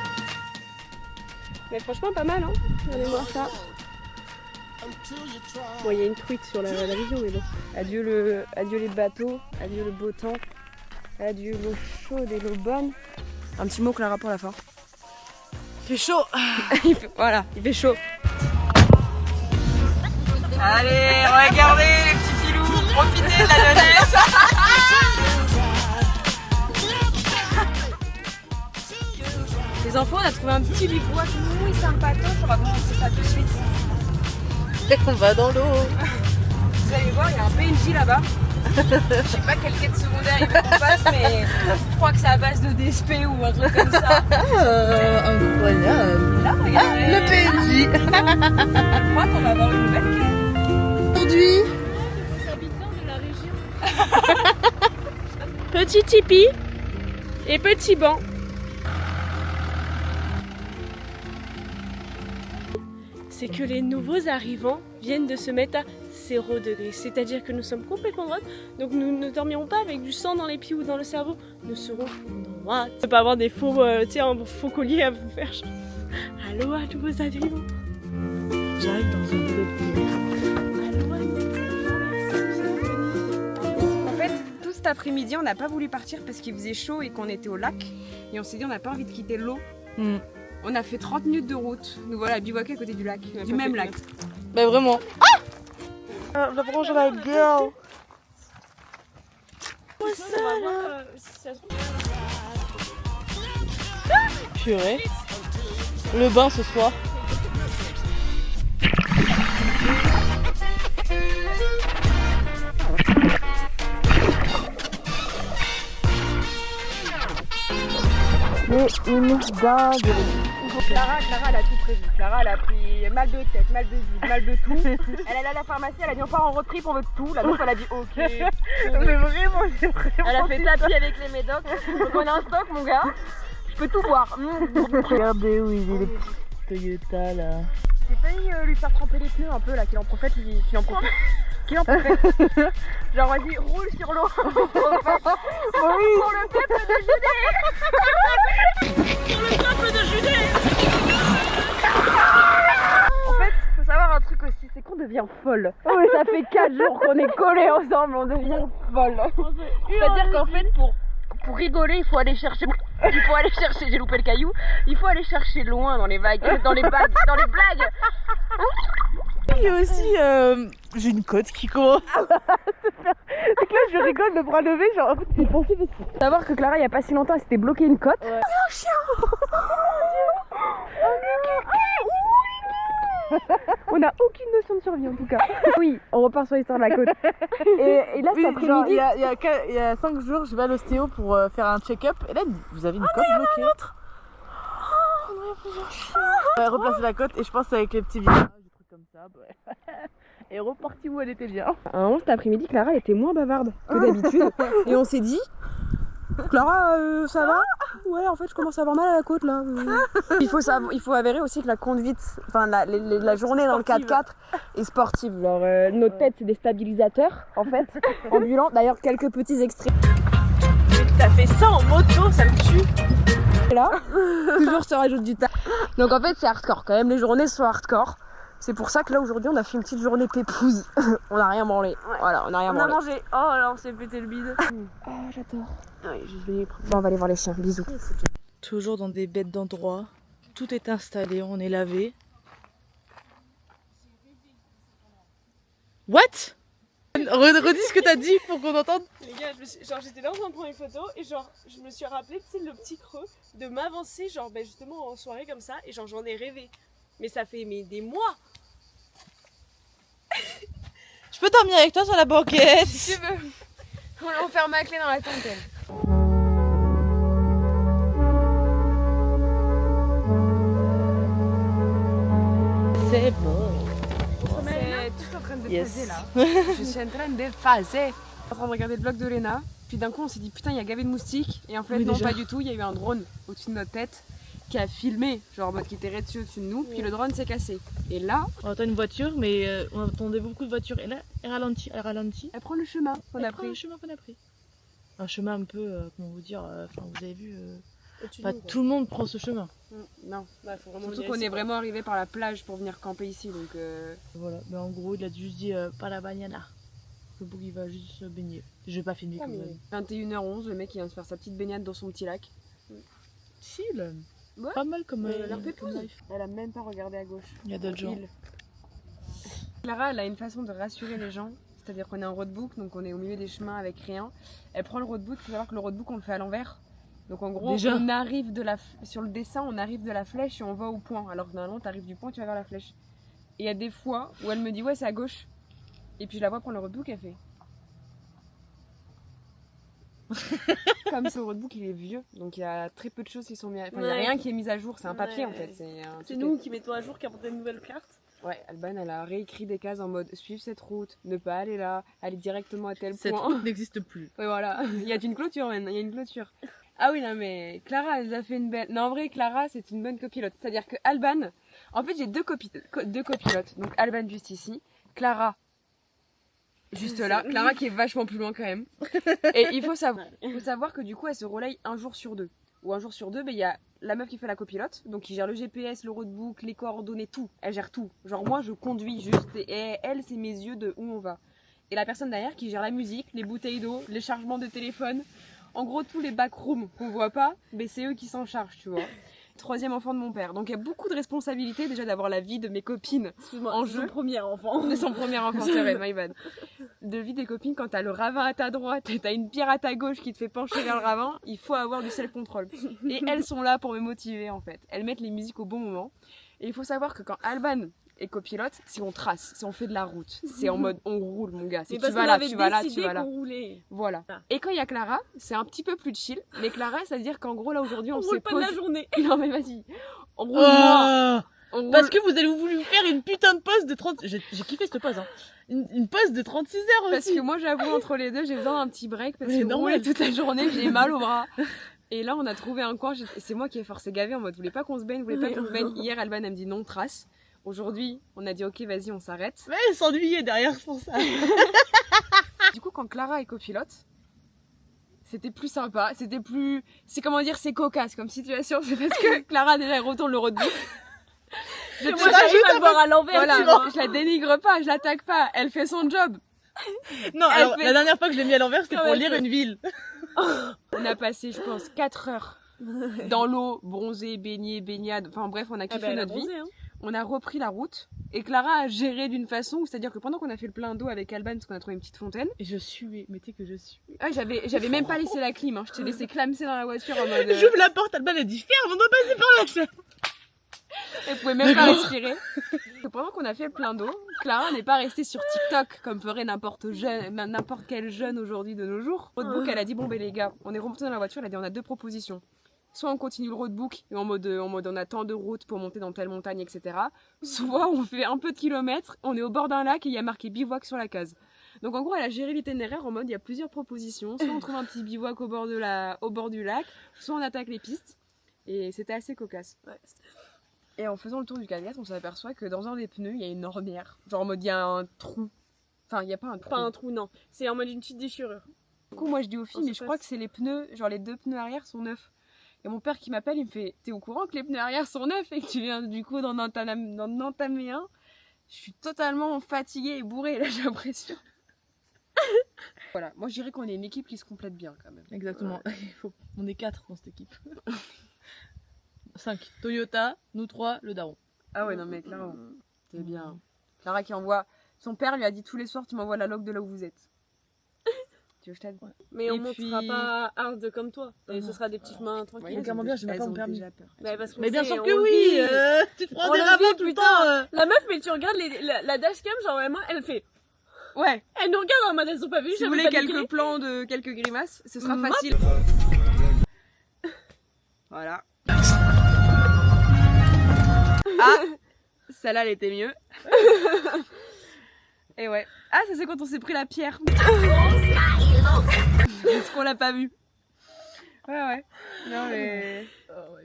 Speaker 2: Mais franchement, pas mal, hein? Allez voir ça. Bon, il y a une truite sur la vision, mais bon.
Speaker 3: Adieu les bateaux, adieu le beau temps, adieu l'eau chaude et l'eau bonne. Un petit mot Clara pour la fin.
Speaker 1: Il fait chaud.
Speaker 3: Voilà, il fait chaud. Allez, regardez les petits filous, profitez de la jeunesse. Les enfants, on a trouvé un petit bivouac mouille sympathique, on va commencer ça tout de suite.
Speaker 1: Dès qu'on va dans l'eau.
Speaker 3: Vous allez voir, il y a un PNJ là-bas. Je sais pas quelle quête secondaire il veut qu'on fasse, mais je crois que c'est à base de DSP ou un truc comme ça.
Speaker 1: Incroyable.
Speaker 3: Là, regardez.
Speaker 1: Le PNJ.
Speaker 3: Je crois qu'on va avoir une nouvelle quête.
Speaker 1: Aujourd'hui.
Speaker 2: Les habitants de la région.
Speaker 4: Petit tipi et petit banc. c'est que les nouveaux arrivants viennent de se mettre à 0 degré. C'est-à-dire que nous sommes complètement droites, donc nous ne dormirons pas avec du sang dans les pieds ou dans le cerveau. Nous serons droites. On peut pas avoir des faux, un faux collier à vous faire. Allô à nouveaux arrivants. J'arrive dans une nouvelle ville. Allô à nouveaux.
Speaker 2: En fait, tout cet après-midi, on n'a pas voulu partir parce qu'il faisait chaud et qu'on était au lac. Et on s'est dit, on n'a pas envie de quitter l'eau. On a fait 30 minutes de route. Nous voilà bivouaqués à côté du lac, du même lac.
Speaker 1: Bah vraiment. Ah, la branche à la gueule.
Speaker 4: Quoi ça là?
Speaker 1: Purée. Le bain ce soir. Mais une dingue.
Speaker 2: Clara, elle a tout prévu. Clara, elle a pris mal de tête, mal de vide, mal de tout. Elle est allée à la pharmacie, elle a dit on part en road trip, on veut tout. La meuf, elle a dit ok.
Speaker 1: Mais vraiment, c'est vraiment.
Speaker 2: Elle a fait tapis avec les médocs. Donc on a un stock, mon gars. Je peux tout boire.
Speaker 1: Regardez où il est les petits Toyota là.
Speaker 2: J'ai failli lui faire tremper les pneus un peu là, qu'il en profite, qu'il en profite. Genre vas-y, roule sur l'eau. Pour le peuple de Judée.
Speaker 4: Pour le peuple de Judée.
Speaker 2: En fait, faut savoir un truc aussi, c'est qu'on devient folle. Oui, ça fait 4 jours qu'on est collés ensemble, on devient folle. C'est-à-dire qu'en fait, pour rigoler, il faut aller chercher, j'ai loupé le caillou, il faut aller chercher loin dans les vagues, dans les blagues.
Speaker 1: Et aussi, j'ai une côte qui commence à se faire. C'est que là, je rigole, le bras levé, genre en fait, c'est pensé parce que.
Speaker 2: Faut savoir que Clara, il y a pas si longtemps, elle s'était bloquée une côte.
Speaker 1: Ouais.
Speaker 2: Oh, un chien. On n'a aucune notion de survie en tout cas. Oui, on repart sur l'histoire de la côte. Et là,
Speaker 1: Oui,
Speaker 2: cet après-midi.
Speaker 1: il y a 5 jours, je vais à l'ostéo pour faire un check-up. Et là, elle me dit, vous avez une côte bloquée. Ouais, replacer la côte et je pense avec les petits villages, des trucs comme ça. Ouais. Et reparti où elle était bien.
Speaker 2: Un cet après-midi, Clara elle était moins bavarde que d'habitude. Et on s'est dit, Clara, ça va? Ouais, en fait, je commence à avoir mal à la côte là. Il faut avérer aussi que la conduite, enfin la journée dans le 4x4 est sportive. Genre, notre tête, c'est des stabilisateurs en fait, ambulants. D'ailleurs, quelques petits extraits.
Speaker 4: T'as fait ça en moto, ça me tue.
Speaker 2: Là, toujours je te rajoute du tas. Donc en fait, c'est hardcore. Quand même, les journées sont hardcore. C'est pour ça que là aujourd'hui, on a fait une petite journée pépouze. On n'a rien branlé. Ouais. Voilà, on n'a rien branlé.
Speaker 4: On a mangé. Oh là, on s'est pété le bide.
Speaker 2: Oh, j'adore. Ouais, je vais bon, on va aller voir les chiens. Bisous.
Speaker 1: Toujours dans des bêtes d'endroits. Tout est installé, on est lavé. What? Redis ce que t'as dit pour qu'on entende.
Speaker 4: Les gars, j'étais là en train de prendre une photo et genre je me suis rappelé, tu sais, le petit creux de m'avancer genre justement en soirée comme ça et genre j'en ai rêvé. Mais ça fait des mois.
Speaker 1: Je peux dormir avec toi sur la banquette.
Speaker 2: Si tu veux. On ferme ma clé dans la tente.
Speaker 1: C'est bon.
Speaker 2: C'est tout en train de
Speaker 1: Yes.
Speaker 2: phaser là. Je suis en train de phaser. En train de regarder le vlog de Léna. Puis d'un coup on s'est dit putain il y a gavé de moustiques. Et en fait
Speaker 1: Oui,
Speaker 2: non
Speaker 1: déjà.
Speaker 2: pas du tout. Il y a eu un drone au-dessus de notre tête qui a filmé. Genre en mode qui était dessus au-dessus de nous. Puis le drone s'est cassé. Et là
Speaker 1: On entend une voiture, mais on attendait beaucoup de voitures. Et là, elle ralentit.
Speaker 2: elle prend le chemin qu'on a
Speaker 1: Elle prend
Speaker 2: pris.
Speaker 1: le chemin qu'on a pris. Un chemin un peu, comment vous dire, enfin vous avez vu,
Speaker 4: Au-dessus de
Speaker 1: pas
Speaker 4: nous, quoi.
Speaker 1: tout le monde prend ce chemin.
Speaker 2: Non.
Speaker 4: Ouais, faut vraiment
Speaker 2: Surtout
Speaker 4: venir
Speaker 2: qu'on
Speaker 4: ici,
Speaker 2: est
Speaker 4: quoi.
Speaker 2: vraiment arrivé par la plage pour venir camper ici. Donc
Speaker 1: Voilà, mais en gros, il a juste dit pas la bagnana. Le bouc il va juste se baigner. Je vais pas filmer
Speaker 2: Ah,
Speaker 1: quand
Speaker 2: mais
Speaker 1: même.
Speaker 2: 21h11, le mec il vient de se faire sa petite baignade dans son petit lac.
Speaker 1: Chill.
Speaker 2: Ouais.
Speaker 1: Pas mal comme
Speaker 2: Elle a l'air
Speaker 1: comme
Speaker 2: pépouze.
Speaker 1: life.
Speaker 2: Elle a même pas regardé à gauche.
Speaker 1: Il y a d'autres gens.
Speaker 2: Il. Clara, elle a une façon de rassurer les gens. C'est-à-dire qu'on est en roadbook, donc on est au milieu des chemins avec rien. Elle prend le roadbook, il faut savoir que le roadbook on le fait à l'envers. Donc en gros,
Speaker 1: Déjà.
Speaker 2: on arrive sur le dessin, on arrive de la flèche et on va au point. Alors que normalement, tu arrives du point, tu vas vers la flèche. Et il y a des fois où elle me dit ouais, c'est à gauche. Et puis je la vois prendre le roadbook, elle fait. Comme ce roadbook il est vieux, donc il y a très peu de choses qui sont mises. Enfin, il n'y a
Speaker 4: Ouais.
Speaker 2: rien qui est mis à jour, c'est un papier en
Speaker 4: Ouais.
Speaker 2: fait. C'est un
Speaker 4: C'est
Speaker 2: truc
Speaker 4: nous qui mettons à jour, qui apportons une nouvelle carte.
Speaker 2: Ouais, Alban, elle a réécrit des cases en mode suivre cette route, ne pas aller là, aller directement à tel
Speaker 1: Cette
Speaker 2: point.
Speaker 1: route n'existe plus.
Speaker 2: Ouais, voilà, il y a une clôture maintenant, il y a une clôture.
Speaker 3: Ah oui, non, mais Clara, elle nous a fait une belle. Non, en vrai, Clara, c'est une bonne copilote. C'est-à-dire que Alban. En fait, j'ai deux copilotes. Donc, Alban juste ici. Clara, juste là. Clara qui est vachement plus loin quand même. Et il faut savoir que du coup, elle se relaye un jour sur deux. Ou un jour sur deux, il y a la meuf qui fait la copilote. Donc, qui gère le GPS, le roadbook, les coordonnées, tout. Elle gère tout. Genre, moi, je conduis juste. Et elle, c'est mes yeux de où on va. Et la personne derrière qui gère la musique, les bouteilles d'eau, les chargements de téléphone. En gros, tous les backrooms qu'on voit pas, mais c'est eux qui s'en chargent, tu vois. Troisième enfant de mon père. Donc il y a beaucoup de responsabilités déjà d'avoir la vie de mes copines en jeu.
Speaker 4: Son premier enfant.
Speaker 3: Son premier enfant, c'est vrai, my bad. De vie des copines, quand t'as le ravin à ta droite et t'as une pierre à ta gauche qui te fait pencher vers le ravin, il faut avoir du self-control. Et elles sont là pour me motiver en fait. Elles mettent les musiques au bon moment. Et il faut savoir que quand Alban est copilote, si on trace, si on fait de la route, c'est en mode on roule mon gars. C'est tu vas là, tu vas là, tu vas là. Voilà. Et quand il y a Clara, c'est un petit peu plus chill. Mais Clara, ça veut dire qu'en gros là aujourd'hui on s'est
Speaker 4: roule pas de la journée.
Speaker 3: Non mais vas-y. On roule moins.
Speaker 1: Parce que vous avez voulu faire une putain de pause de 30... J'ai kiffé cette pause, hein. Une pause de 36 heures aussi.
Speaker 3: Parce que moi j'avoue entre les deux j'ai besoin d'un petit break parce que rouler toute la journée j'ai mal au bras. Et là on a trouvé un coin, c'est moi qui ai forcé gavé en mode vous voulez pas qu'on se baigne, vous voulez pas qu'on se baigne. Hier Alban elle me dit non trace. Aujourd'hui on a dit ok vas-y on s'arrête.
Speaker 1: Mais elle s'ennuyait derrière pour ça.
Speaker 3: Du coup quand Clara est copilote, c'était plus sympa, c'était plus... C'est comment dire, c'est cocasse comme situation, c'est parce que Clara déjà elle retourne le roadbook.
Speaker 4: Moi j'arrive à le voir à l'envers.
Speaker 3: Voilà, je la dénigre pas, je l'attaque pas, elle fait son job.
Speaker 1: Non, alors, la dernière fois que je l'ai mis à l'envers c'était pour lire une ville.
Speaker 3: On a passé je pense 4 heures dans l'eau, bronzé, baigné, baignade, enfin bref on a kiffé notre vie. Hein. On a repris la route et Clara a géré d'une façon, c'est-à-dire que pendant qu'on a fait le plein d'eau avec Alban parce qu'on a trouvé une petite fontaine.
Speaker 1: Et je suais, mettez que je suis.
Speaker 3: Ah, j'avais même pas laissé la clim, hein. Je t'ai laissé clamser dans la voiture en mode...
Speaker 1: J'ouvre la porte, Alban a dit ferme, on doit passer par là.
Speaker 3: Elle pouvait même pas respirer. Et pendant qu'on a fait le plein d'eau, Clara n'est pas restée sur TikTok comme ferait n'importe quel jeune aujourd'hui de nos jours. Roadbook, elle a dit bon ben les gars, on est remonté dans la voiture, elle a dit on a deux propositions. Soit on continue le roadbook et en mode on a tant de routes pour monter dans telle montagne, etc. Soit on fait un peu de kilomètres, on est au bord d'un lac et il y a marqué bivouac sur la case. Donc en gros elle a géré l'itinéraire en mode il y a plusieurs propositions. Soit on trouve un petit bivouac au bord du lac, soit on attaque les pistes. Et c'était assez cocasse. Ouais. Et en faisant le tour du 4x4, on s'aperçoit que dans un des pneus il y a une ornière. Genre en mode il y a un trou. Enfin il n'y a pas un trou.
Speaker 4: Pas un trou non, c'est en mode une petite déchirure.
Speaker 3: Du coup moi je dis aux filles mais je crois que c'est les pneus, genre les deux pneus arrière sont neufs. Et mon père qui m'appelle, il me fait t'es au courant que les pneus arrière sont neufs et que tu viens du coup d'en entamer un? Je suis totalement fatiguée et bourrée là j'ai l'impression. Voilà, moi je dirais qu'on est une équipe qui se complète bien quand même.
Speaker 1: Exactement, on est 4 dans cette équipe. 5, Toyota, nous 3, le daron.
Speaker 3: Ah ouais non mais Clara, c'est bien. Clara qui envoie, son père lui a dit tous les soirs tu m'envoies la log de là où vous êtes. Tu veux que je t'aide?
Speaker 4: Mais on montera pas hard comme toi. Et ce sera des petits chemins tranquilles.
Speaker 1: Regarde-moi bien, je n'ai pas mon permis.
Speaker 4: Mais
Speaker 1: bien sûr que oui. Tu te prends des ravins tout le temps.
Speaker 4: La meuf, mais tu regardes la dashcam, genre vraiment, elle fait.
Speaker 3: Ouais.
Speaker 4: Elle nous regarde en mode elles ont pas vu.
Speaker 3: Si vous voulez quelques plans de quelques grimaces, ce sera facile. Voilà. Ah, celle-là elle était mieux. Et ouais. Ah, ça c'est quand on s'est pris la pierre. Est-ce qu'on l'a pas vu? Ouais. Non mais.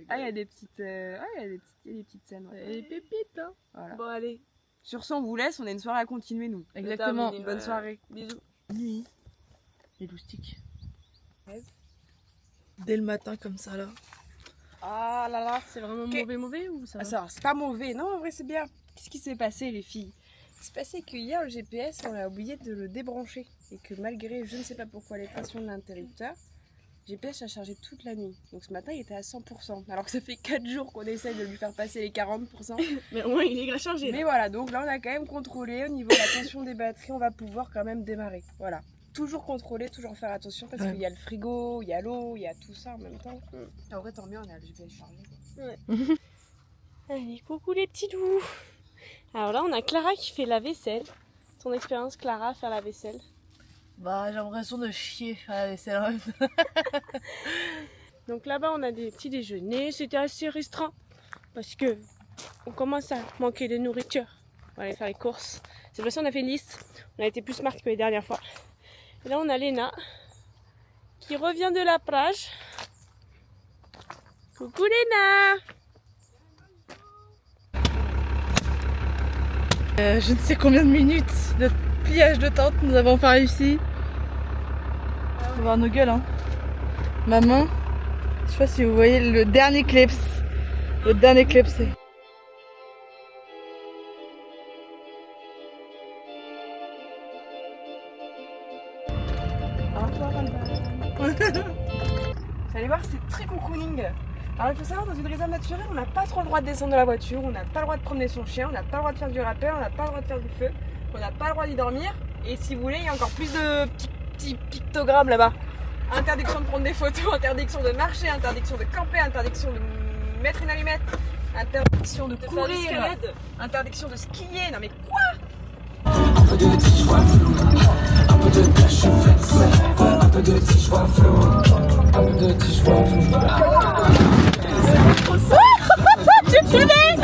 Speaker 3: Ah, il y a des petites. Il y a des petites scènes. Ouais.
Speaker 1: Et des pépites, hein.
Speaker 3: Voilà.
Speaker 4: Bon, allez.
Speaker 3: Sur ce, on vous laisse. On a une soirée à continuer, nous.
Speaker 1: Exactement.
Speaker 3: Bonne soirée.
Speaker 4: Bisous.
Speaker 1: Nuit. Les loustiques. Dès le matin, comme ça, là.
Speaker 4: Ah là là, c'est vraiment mauvais ou ça va?
Speaker 3: Ça, c'est pas mauvais. Non, en vrai, c'est bien. Qu'est-ce qui s'est passé, les filles? Il s'est passé que hier, le GPS, on a oublié de le débrancher. Et que malgré, je ne sais pas pourquoi, les pressions de l'interrupteur, le GPS a chargé toute la nuit. Donc ce matin, il était à 100%. Alors que ça fait 4 jours qu'on essaye de lui faire passer les 40%.
Speaker 4: Mais au moins, il est chargé.
Speaker 3: Mais voilà, donc là, on a quand même contrôlé. Au niveau de la tension des batteries, on va pouvoir quand même démarrer. Voilà. Toujours contrôler, toujours faire attention parce qu'il y a le frigo, il y a l'eau, il y a tout ça en même temps. En vrai, tant mieux, on a le GPS chargé.
Speaker 4: Ouais. Allez, coucou les petits loups. Alors là, on a Clara qui fait la vaisselle. Ton expérience, Clara, faire la vaisselle?
Speaker 1: Bah, j'ai l'impression de chier à la vaisselle.
Speaker 4: Donc là-bas, on a des petits déjeuners. C'était assez restreint parce que on commence à manquer de nourriture. On va aller faire les courses. Cette fois-ci, on a fait une liste. On a été plus smart que les dernières fois. Et là, on a Léna qui revient de la plage. Coucou Léna.
Speaker 1: Je ne sais combien de minutes de pliage de tente nous avons enfin réussi. On va voir nos gueules, hein. Ma main, je sais pas si vous voyez le dernier clips. Le dernier clip, c'est.
Speaker 2: Vous allez voir, c'est très cocooning. Alors il faut savoir, dans une réserve naturelle, on n'a pas trop le droit de descendre de la voiture, on n'a pas le droit de promener son chien, on n'a pas le droit de faire du rappel, on n'a pas le droit de faire du feu, on n'a pas le droit d'y dormir. Et si vous voulez, il y a encore plus de petits pictogrammes là-bas. Interdiction de prendre des photos, interdiction de marcher, interdiction de camper, interdiction de mettre une allumette, interdiction de courir, interdiction de skier. Non mais quoi?
Speaker 5: Un peu de tige, vois flou. Un peu de cash, flex. Un peu de tige, vois flou. Un peu de tige, vois flou.
Speaker 4: Tu connais?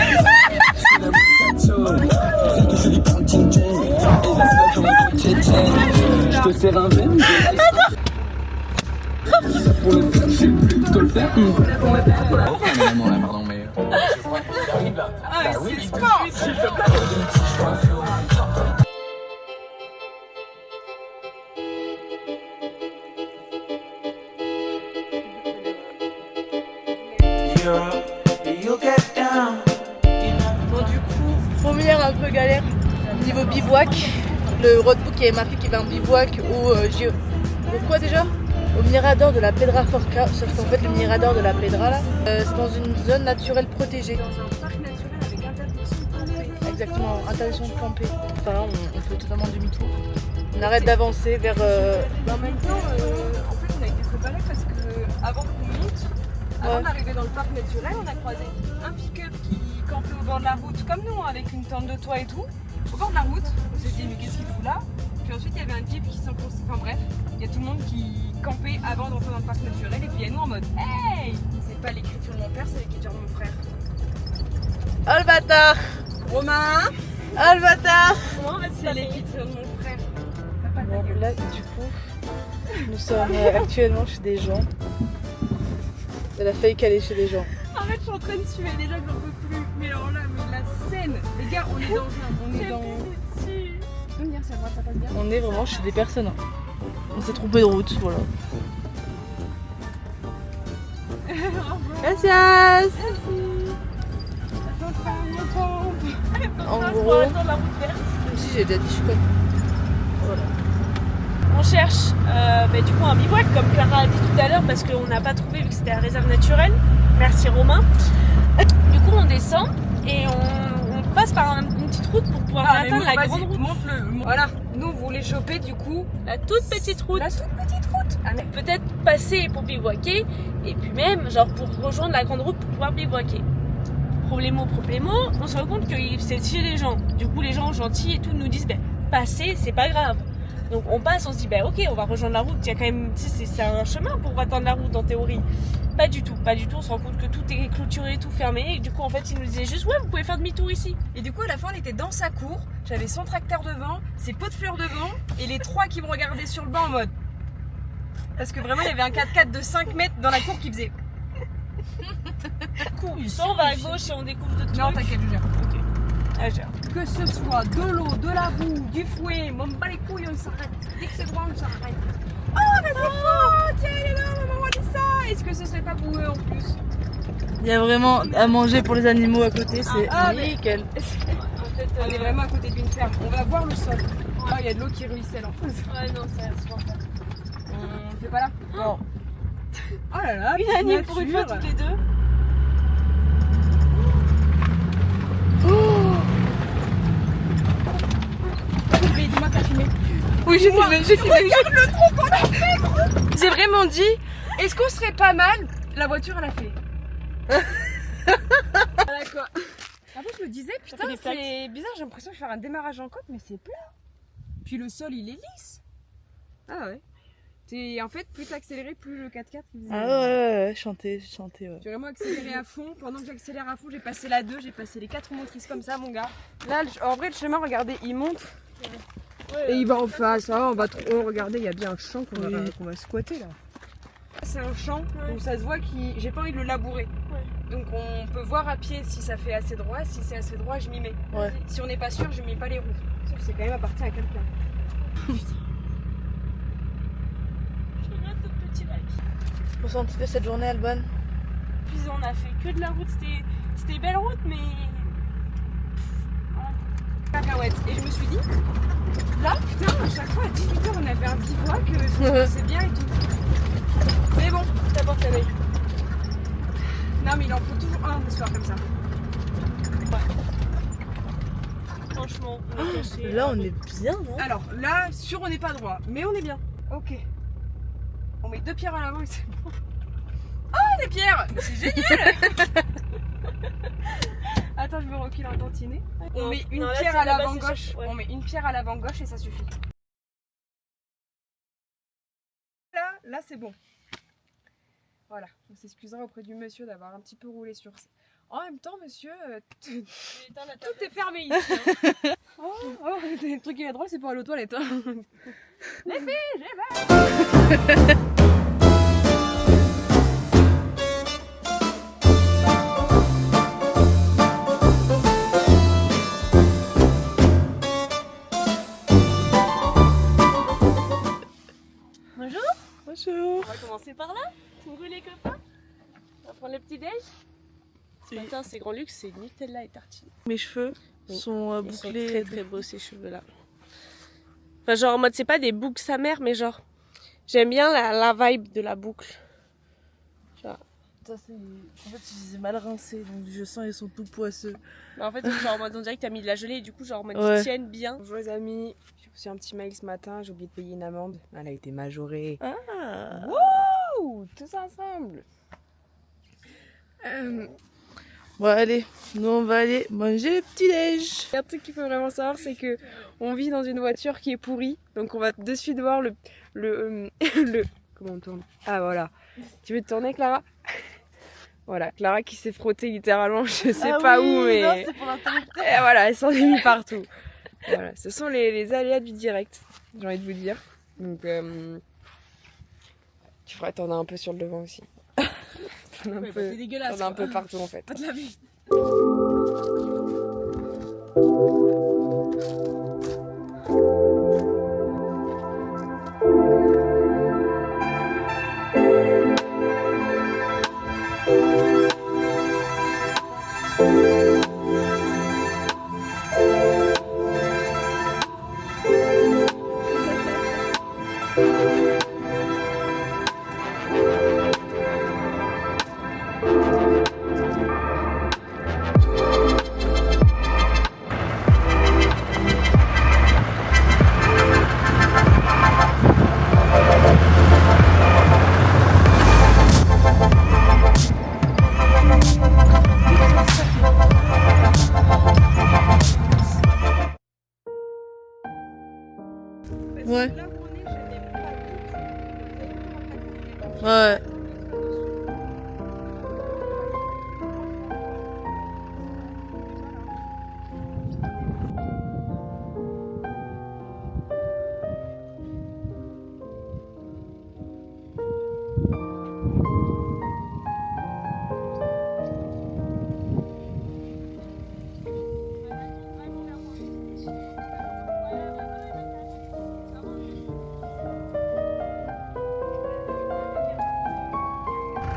Speaker 5: Je te sers un verre. Pour le faire, je sais plus plutôt le faire. Non, là, pardon, mais.
Speaker 2: Ah, c'est sport.
Speaker 1: Bon, du coup, première un peu galère niveau bivouac. Le roadbook avait marqué qu'il y avait un bivouac au quoi déjà? Au Mirador de la Pedra Forca, sauf qu'en fait le Mirador de la Pedra là, c'est dans une zone naturelle protégée.
Speaker 2: Dans un parc naturel avec interdiction de camper.
Speaker 1: Exactement, interdiction de camper. Enfin, on fait totalement demi-tour. On arrête d'avancer vers.
Speaker 2: Mais en même temps, en fait, on a été préparés parce que avant qu'on monte, avant d'arriver dans le parc naturel, on a croisé un pick-up qui campait au bord de la route, comme nous, avec une tente de toit et tout, au bord de la route. On s'est dit, mais qu'est-ce qu'il fout là? Puis ensuite, il y avait un jeep qui s'enfonçait. Enfin bref, il y a tout le monde qui campait avant d'entrer dans le parc naturel. Et puis il y a nous en mode, hey! C'est pas l'écriture de mon père, c'est l'écriture de mon frère.
Speaker 1: Oh le bâtard!
Speaker 2: Romain!
Speaker 1: Oh le bâtard!
Speaker 2: C'est l'écriture de mon frère.
Speaker 1: Bon, là, du coup, nous sommes actuellement chez des gens. Elle a failli caler chez des gens.
Speaker 2: Arrête, je suis en train de suer, déjà que j'en peux plus. Mais alors là, mais la scène, les gars, on est dans un. On est dans. Tu peux me dire si à droite ça passe bien?
Speaker 1: On est vraiment chez des personnes. On s'est trompé de route, voilà. Gracias! En gros, si j'ai déjà dit, je suis conne. Voilà.
Speaker 4: On cherche du coup un bivouac comme Clara a dit tout à l'heure parce qu'on n'a pas trouvé vu que c'était la réserve naturelle. Merci Romain. Du coup on descend et on passe par une petite route pour pouvoir atteindre la grande route.
Speaker 2: Montre-le. Voilà, nous vous voulez choper du coup
Speaker 4: La toute petite route.
Speaker 2: la toute petite route. Ah, mais
Speaker 4: Peut-être passer pour bivouaquer et puis même genre pour rejoindre la grande route pour pouvoir bivouaquer. Problémo, on se rend compte que c'est chez les gens. Du coup les gens gentils et tout nous disent passer c'est pas grave. Donc on passe, on se dit ok on va rejoindre la route, il y a quand même, c'est un chemin pour atteindre la route en théorie. Pas du tout, on se rend compte que tout est clôturé, tout fermé et du coup en fait ils nous disaient juste vous pouvez faire demi-tour ici.
Speaker 2: Et du coup à la fin on était dans sa cour, j'avais son tracteur devant, ses pots de fleurs devant et les trois qui me regardaient sur le banc en mode. Parce que vraiment il y avait un 4x4 de 5 mètres dans la cour qui faisait.
Speaker 4: Soit on va à gauche et on découvre d'autres trucs.
Speaker 2: Non t'inquiète je gère.
Speaker 4: Ok. Ah, gère.
Speaker 2: Que ce soit de l'eau, de la boue, du fouet, m'en bat les couilles on s'arrête. Dès que c'est droit on s'arrête. Oh mais c'est fort. Tiens il est là, maman m'a dit ça. Est-ce que ce serait pas boueux en plus?
Speaker 1: Il y a vraiment à manger pour les animaux à côté, c'est nickel.
Speaker 2: En fait, on est vraiment à côté d'une ferme. On va voir le sol. Oh, il y a de l'eau qui ruisselle en plus.
Speaker 4: Ouais non c'est insupportable.
Speaker 2: On le fait pas là?
Speaker 1: Non.
Speaker 2: Oh là là,
Speaker 4: Une année pour une fois toutes les deux.
Speaker 2: Dis-moi t'as filmé.
Speaker 1: Oui, j'ai filmé.
Speaker 2: Regarde le trou qu'on a fait gros. J'ai vraiment dit, est-ce qu'on serait pas mal? La voiture elle a fait. Voilà quoi. Après je me disais, putain
Speaker 4: fait des plaques.
Speaker 2: c'est bizarre, j'ai l'impression de faire un démarrage en côte mais c'est plat. Puis le sol il est lisse. Ah ouais. En fait plus t'accélérais plus le 4x4 il faisait...
Speaker 1: Ah ouais, chanter, ouais.
Speaker 2: J'ai vraiment accéléré à fond. Pendant que j'accélère à fond, j'ai passé la 2, j'ai passé les 4 motrices comme ça, mon gars. Là, en vrai, le chemin, regardez, il monte. Et il va en face. Ah, on va regardez, il y a bien un champ qu'on va squatter là. C'est un champ, donc ça se voit qu'il... J'ai pas envie de le labourer. Donc on peut voir à pied si ça fait assez droit. Si c'est assez droit, je m'y mets.
Speaker 1: Ouais.
Speaker 2: Si on n'est pas sûr, je mets pas les roues. Sauf que c'est quand même appartient à quelqu'un.
Speaker 4: Je regarde notre petit lac.
Speaker 1: Ressenti de cette journée, Albonne?
Speaker 4: Puis on a fait que de la route, c'était belle route, mais
Speaker 2: Cacahuète. Et je me suis dit, là, putain, à chaque fois à 18h, on avait un bivouac, c'est bien et tout. Mais bon, ça porte la veille. Non, mais il en faut toujours un de soir comme ça.
Speaker 4: franchement, on est caché.
Speaker 1: Là, on est bien, non?
Speaker 2: Alors là, sûr, on n'est pas droit, mais on est bien. Ok. On met 2 pierres à l'avant et c'est bon. Oh, les pierres! C'est génial! Attends, je me recule un tantinet. On met une pierre à l'avant gauche. On met une pierre à l'avant gauche et ça suffit. Là c'est bon. Voilà, on s'excusera auprès du monsieur d'avoir un petit peu roulé sur ça. En même temps, monsieur, tout est fermé ici. Hein. oh, le truc qui est drôle, c'est pour aller aux toilettes. Hein. Les filles, j'ai mal.
Speaker 4: Bonjour.
Speaker 1: Bonjour.
Speaker 4: On va commencer par là. Vous les copains? On va prendre le petit déj. Ce matin, c'est grand luxe, c'est Nutella et tartine.
Speaker 1: Mes cheveux sont
Speaker 4: Ils sont
Speaker 1: bouclés.
Speaker 4: très très beaux ces cheveux là. Enfin genre en mode c'est pas des boucles sa mère mais genre j'aime bien la vibe de la boucle. Genre.
Speaker 1: En fait, ils étaient mal rincés, donc je sens ils sont tout poisseux.
Speaker 4: En fait genre en mode on dirait que t'as mis de la gelée et du coup genre en mode
Speaker 1: Ouais.
Speaker 4: ils tiennent bien.
Speaker 2: Bonjour les amis, j'ai reçu un petit mail ce matin, j'ai oublié de payer une amende. Elle a été majorée.
Speaker 1: Ah.
Speaker 2: Wouh, tous ensemble.
Speaker 1: Bon allez, nous on va aller manger le petit déj.
Speaker 2: Un truc qu'il faut vraiment savoir, c'est que on vit dans une voiture qui est pourrie, donc on va de suite voir le comment on tourne. Ah voilà. Tu veux te tourner, Clara? Voilà, Clara qui s'est frottée littéralement, je sais pas où, mais
Speaker 1: Non, c'est pour l'interrupteur.
Speaker 2: et voilà, elle s'en est mis partout. Voilà, ce sont les aléas du direct, j'ai envie de vous dire. Donc tu feras tourner un peu sur le devant aussi. Tourner un peu, tourner un peu partout en fait.
Speaker 4: Pas de la vie.
Speaker 1: Ouais.
Speaker 2: Là où on est, je n'aime pas du tout.
Speaker 1: Ouais.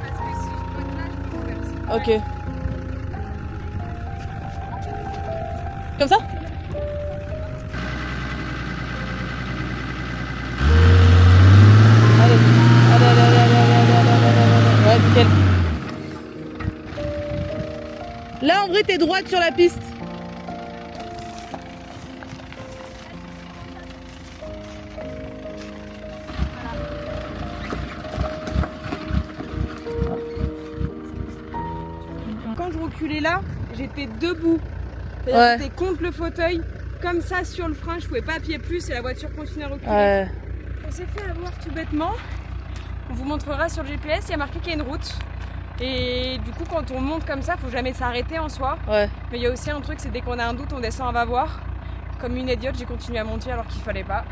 Speaker 2: Parce que si je bloque là, je peux faire ça.
Speaker 1: Ok. Comme ça? Allez, allez. Ouais, nickel. Là, en vrai, t'es droite sur la piste.
Speaker 2: Quand je reculais là, j'étais debout. C'est-à-dire
Speaker 1: Ouais.
Speaker 2: que j'étais contre le fauteuil, comme ça sur le frein, je pouvais pas appuyer plus et la voiture continuait à reculer.
Speaker 1: Ouais.
Speaker 2: On s'est fait avoir tout bêtement. On vous montrera sur le GPS, il y a marqué qu'il y a une route. Et du coup, quand on monte comme ça, faut jamais s'arrêter en soi.
Speaker 1: Ouais.
Speaker 2: Mais il y a aussi un truc, c'est dès qu'on a un doute, on descend, on va voir. Comme une idiote, j'ai continué à monter alors qu'il fallait pas.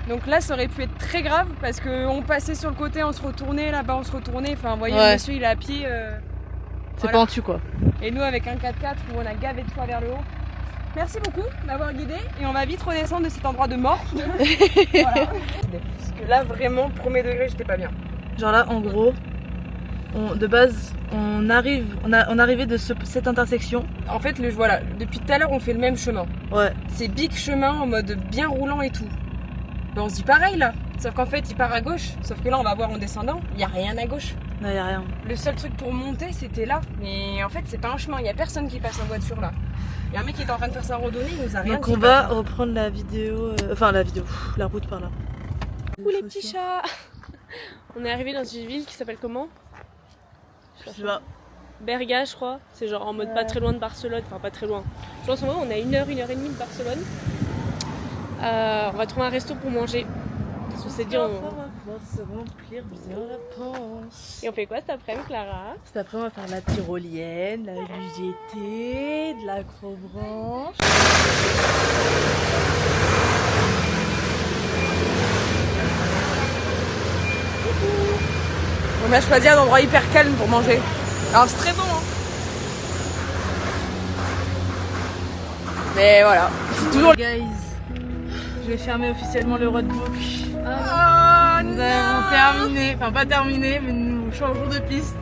Speaker 2: Donc là, ça aurait pu être très grave parce qu'on passait sur le côté, on se retournait, là-bas on se retournait. Enfin, vous voyez,
Speaker 1: Ouais.
Speaker 2: le monsieur il est à pied.
Speaker 1: C'est
Speaker 2: voilà.
Speaker 1: pentu quoi.
Speaker 2: Et nous, avec un 4x4 où on a gavé de fois vers le haut. Merci beaucoup de m'avoir guidé et on va vite redescendre de cet endroit de mort. Voilà. Parce que là, vraiment, premier degré, j'étais pas bien.
Speaker 1: Genre là, en gros, de base, on arrivait de cette intersection.
Speaker 2: En fait, voilà, depuis tout à l'heure, on fait le même chemin.
Speaker 1: Ouais.
Speaker 2: C'est big chemin en mode bien roulant et tout. Ben, on se dit pareil là. Sauf qu'en fait, il part à gauche. Sauf que là, on va voir en descendant, il n'y a rien à gauche.
Speaker 1: Non, y a rien.
Speaker 2: Le seul truc pour monter, c'était là. Mais en fait, c'est pas un chemin. Il n'y a personne qui passe en voiture là. Il y a un mec qui est en train de faire sa randonnée, il nous a rien
Speaker 1: Donc
Speaker 2: dit.
Speaker 1: on va reprendre la vidéo, la route par là.
Speaker 4: Coucou les petits chats. On est arrivé dans une ville qui s'appelle comment?
Speaker 1: Je sais pas.
Speaker 4: Berga, je crois. C'est genre en mode pas très loin de Barcelone. Enfin, pas très loin. Je pense en gros, on a 1 heure et demie de Barcelone. On va trouver un resto pour manger. Parce qu'on s'est dit,
Speaker 1: On va pouvoir se remplir bien la panse.
Speaker 4: Et on fait quoi cet après-midi, Clara?
Speaker 1: Cet après, on va faire la tyrolienne, la UGT, de l'acrobranche.
Speaker 2: On a choisi un endroit hyper calme pour manger. Alors c'est très bon hein. Mais voilà. C'est toujours
Speaker 1: Guys, je vais fermer officiellement le roadbook.
Speaker 2: Ah,
Speaker 1: Nous avons terminé, enfin pas terminé, mais nous changeons de piste.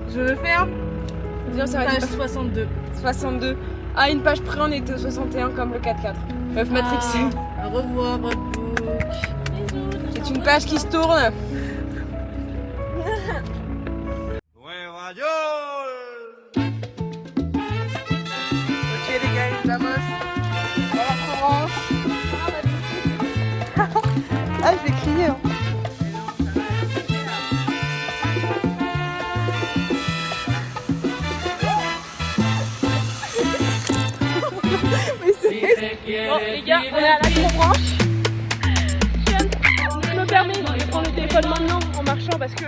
Speaker 1: Je le ferme. Page 62.
Speaker 2: 62. À une page près, on était au 61 comme le 4x4. Meuf matrixée.
Speaker 1: Au revoir, roadbook.
Speaker 2: C'est une page qui se tourne. Ok les gars, vamos. Dans la Provence. Ah, je vais crier. Hein.
Speaker 4: Bon, les gars, on est à l'acrobranche. Je me permets de prendre le téléphone maintenant en marchant parce que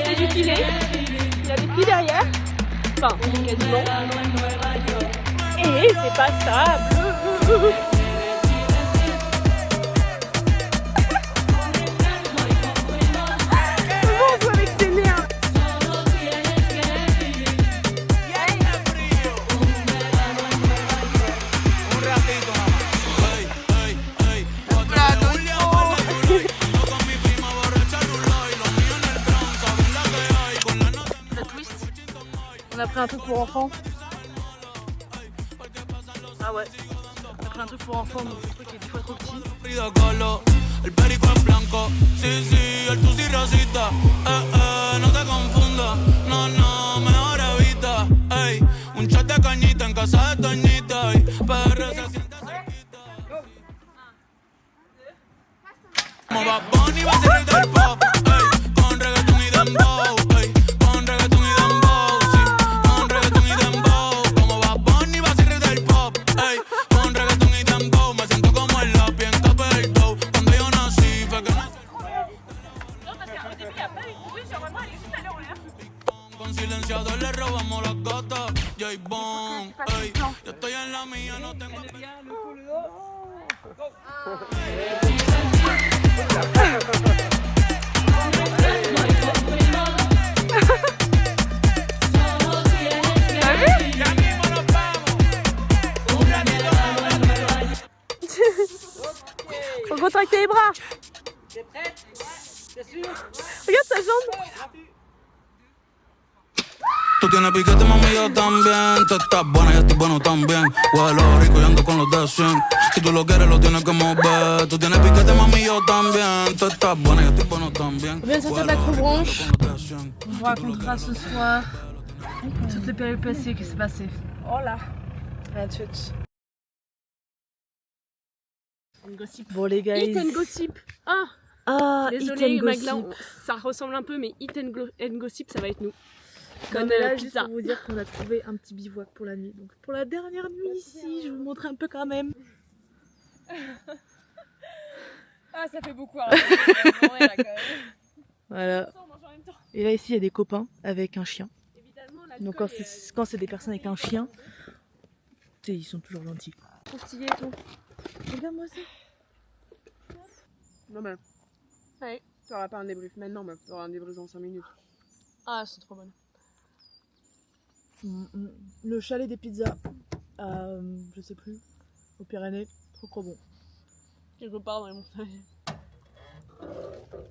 Speaker 4: c'est du filet. Il y a des filles derrière. Enfin, quasiment. Et c'est pas stable.
Speaker 1: On a pris un truc pour enfants. Ah ouais. On a pris un truc pour enfants, donc le truc est 10 fois trop petit.
Speaker 5: El perico es blanco, sí, sí, el tusi rosita, no te confundas, no, no, mejor evita, ey, un shot de cañita en casa de Toñita, ey, PR se siente cerquita. Como Bad Bunny va a ser el del pop, ey, con reggaeton y dembow, ey, con reggaeton y dembow, sí, con reggaeton y dembow, como Bad Bunny va a ser el del pop, ey, con reggaeton y dembow, me siento como el lápiz en Capeldo, cuando yo nací fue que nací. Con silenciador le robamos las gatas, J-Bone, ey, yo estoy en la mía, no tengo...
Speaker 4: Faut contracter les bras. T'es prête? T'es sûr? Regarde sa jambe.
Speaker 5: Tú tienes piquete, mami, yo también. Tú estás buena, yo estoy bueno también. Huelo rico y ando con los de 100. Si tú lo quieres, lo tienes que mover. Tú tienes piquete, mami, yo también. Tú estás buena, yo estoy bueno también.
Speaker 1: On vient de sortir de l'acrobranche. On vous racontera ce soir toutes les péripéties qui s'est passées.
Speaker 2: Oh là.
Speaker 1: À toutes. Bon les gars.
Speaker 4: Eat and gossip. Ah,
Speaker 1: Désolé,
Speaker 4: désolé Magla, ça ressemble un peu, mais eat and gossip, ça va être nous. Comme
Speaker 1: là, juste
Speaker 4: pizza.
Speaker 1: pour vous dire qu'on a trouvé un petit bivouac pour la nuit. Donc pour la dernière nuit ici, je vais vous montrer un peu quand même.
Speaker 2: Ah, ça fait beaucoup. Alors, ouais, là, quand même.
Speaker 1: Voilà. Et là ici il y a des copains avec un chien.
Speaker 4: Évidemment,
Speaker 1: Donc quand c'est des personnes avec un chien, ils sont toujours gentils.
Speaker 4: Trop stylé et tout.
Speaker 1: Regarde-moi ça.
Speaker 3: Non mais.
Speaker 4: Ouais.
Speaker 3: T'auras pas un débrief maintenant, mais t'auras un débrief dans 5 minutes.
Speaker 4: Ah, c'est trop bon.
Speaker 1: Le chalet des pizzas, je sais plus, aux Pyrénées, trop bon.
Speaker 4: Quelque part dans les montagnes.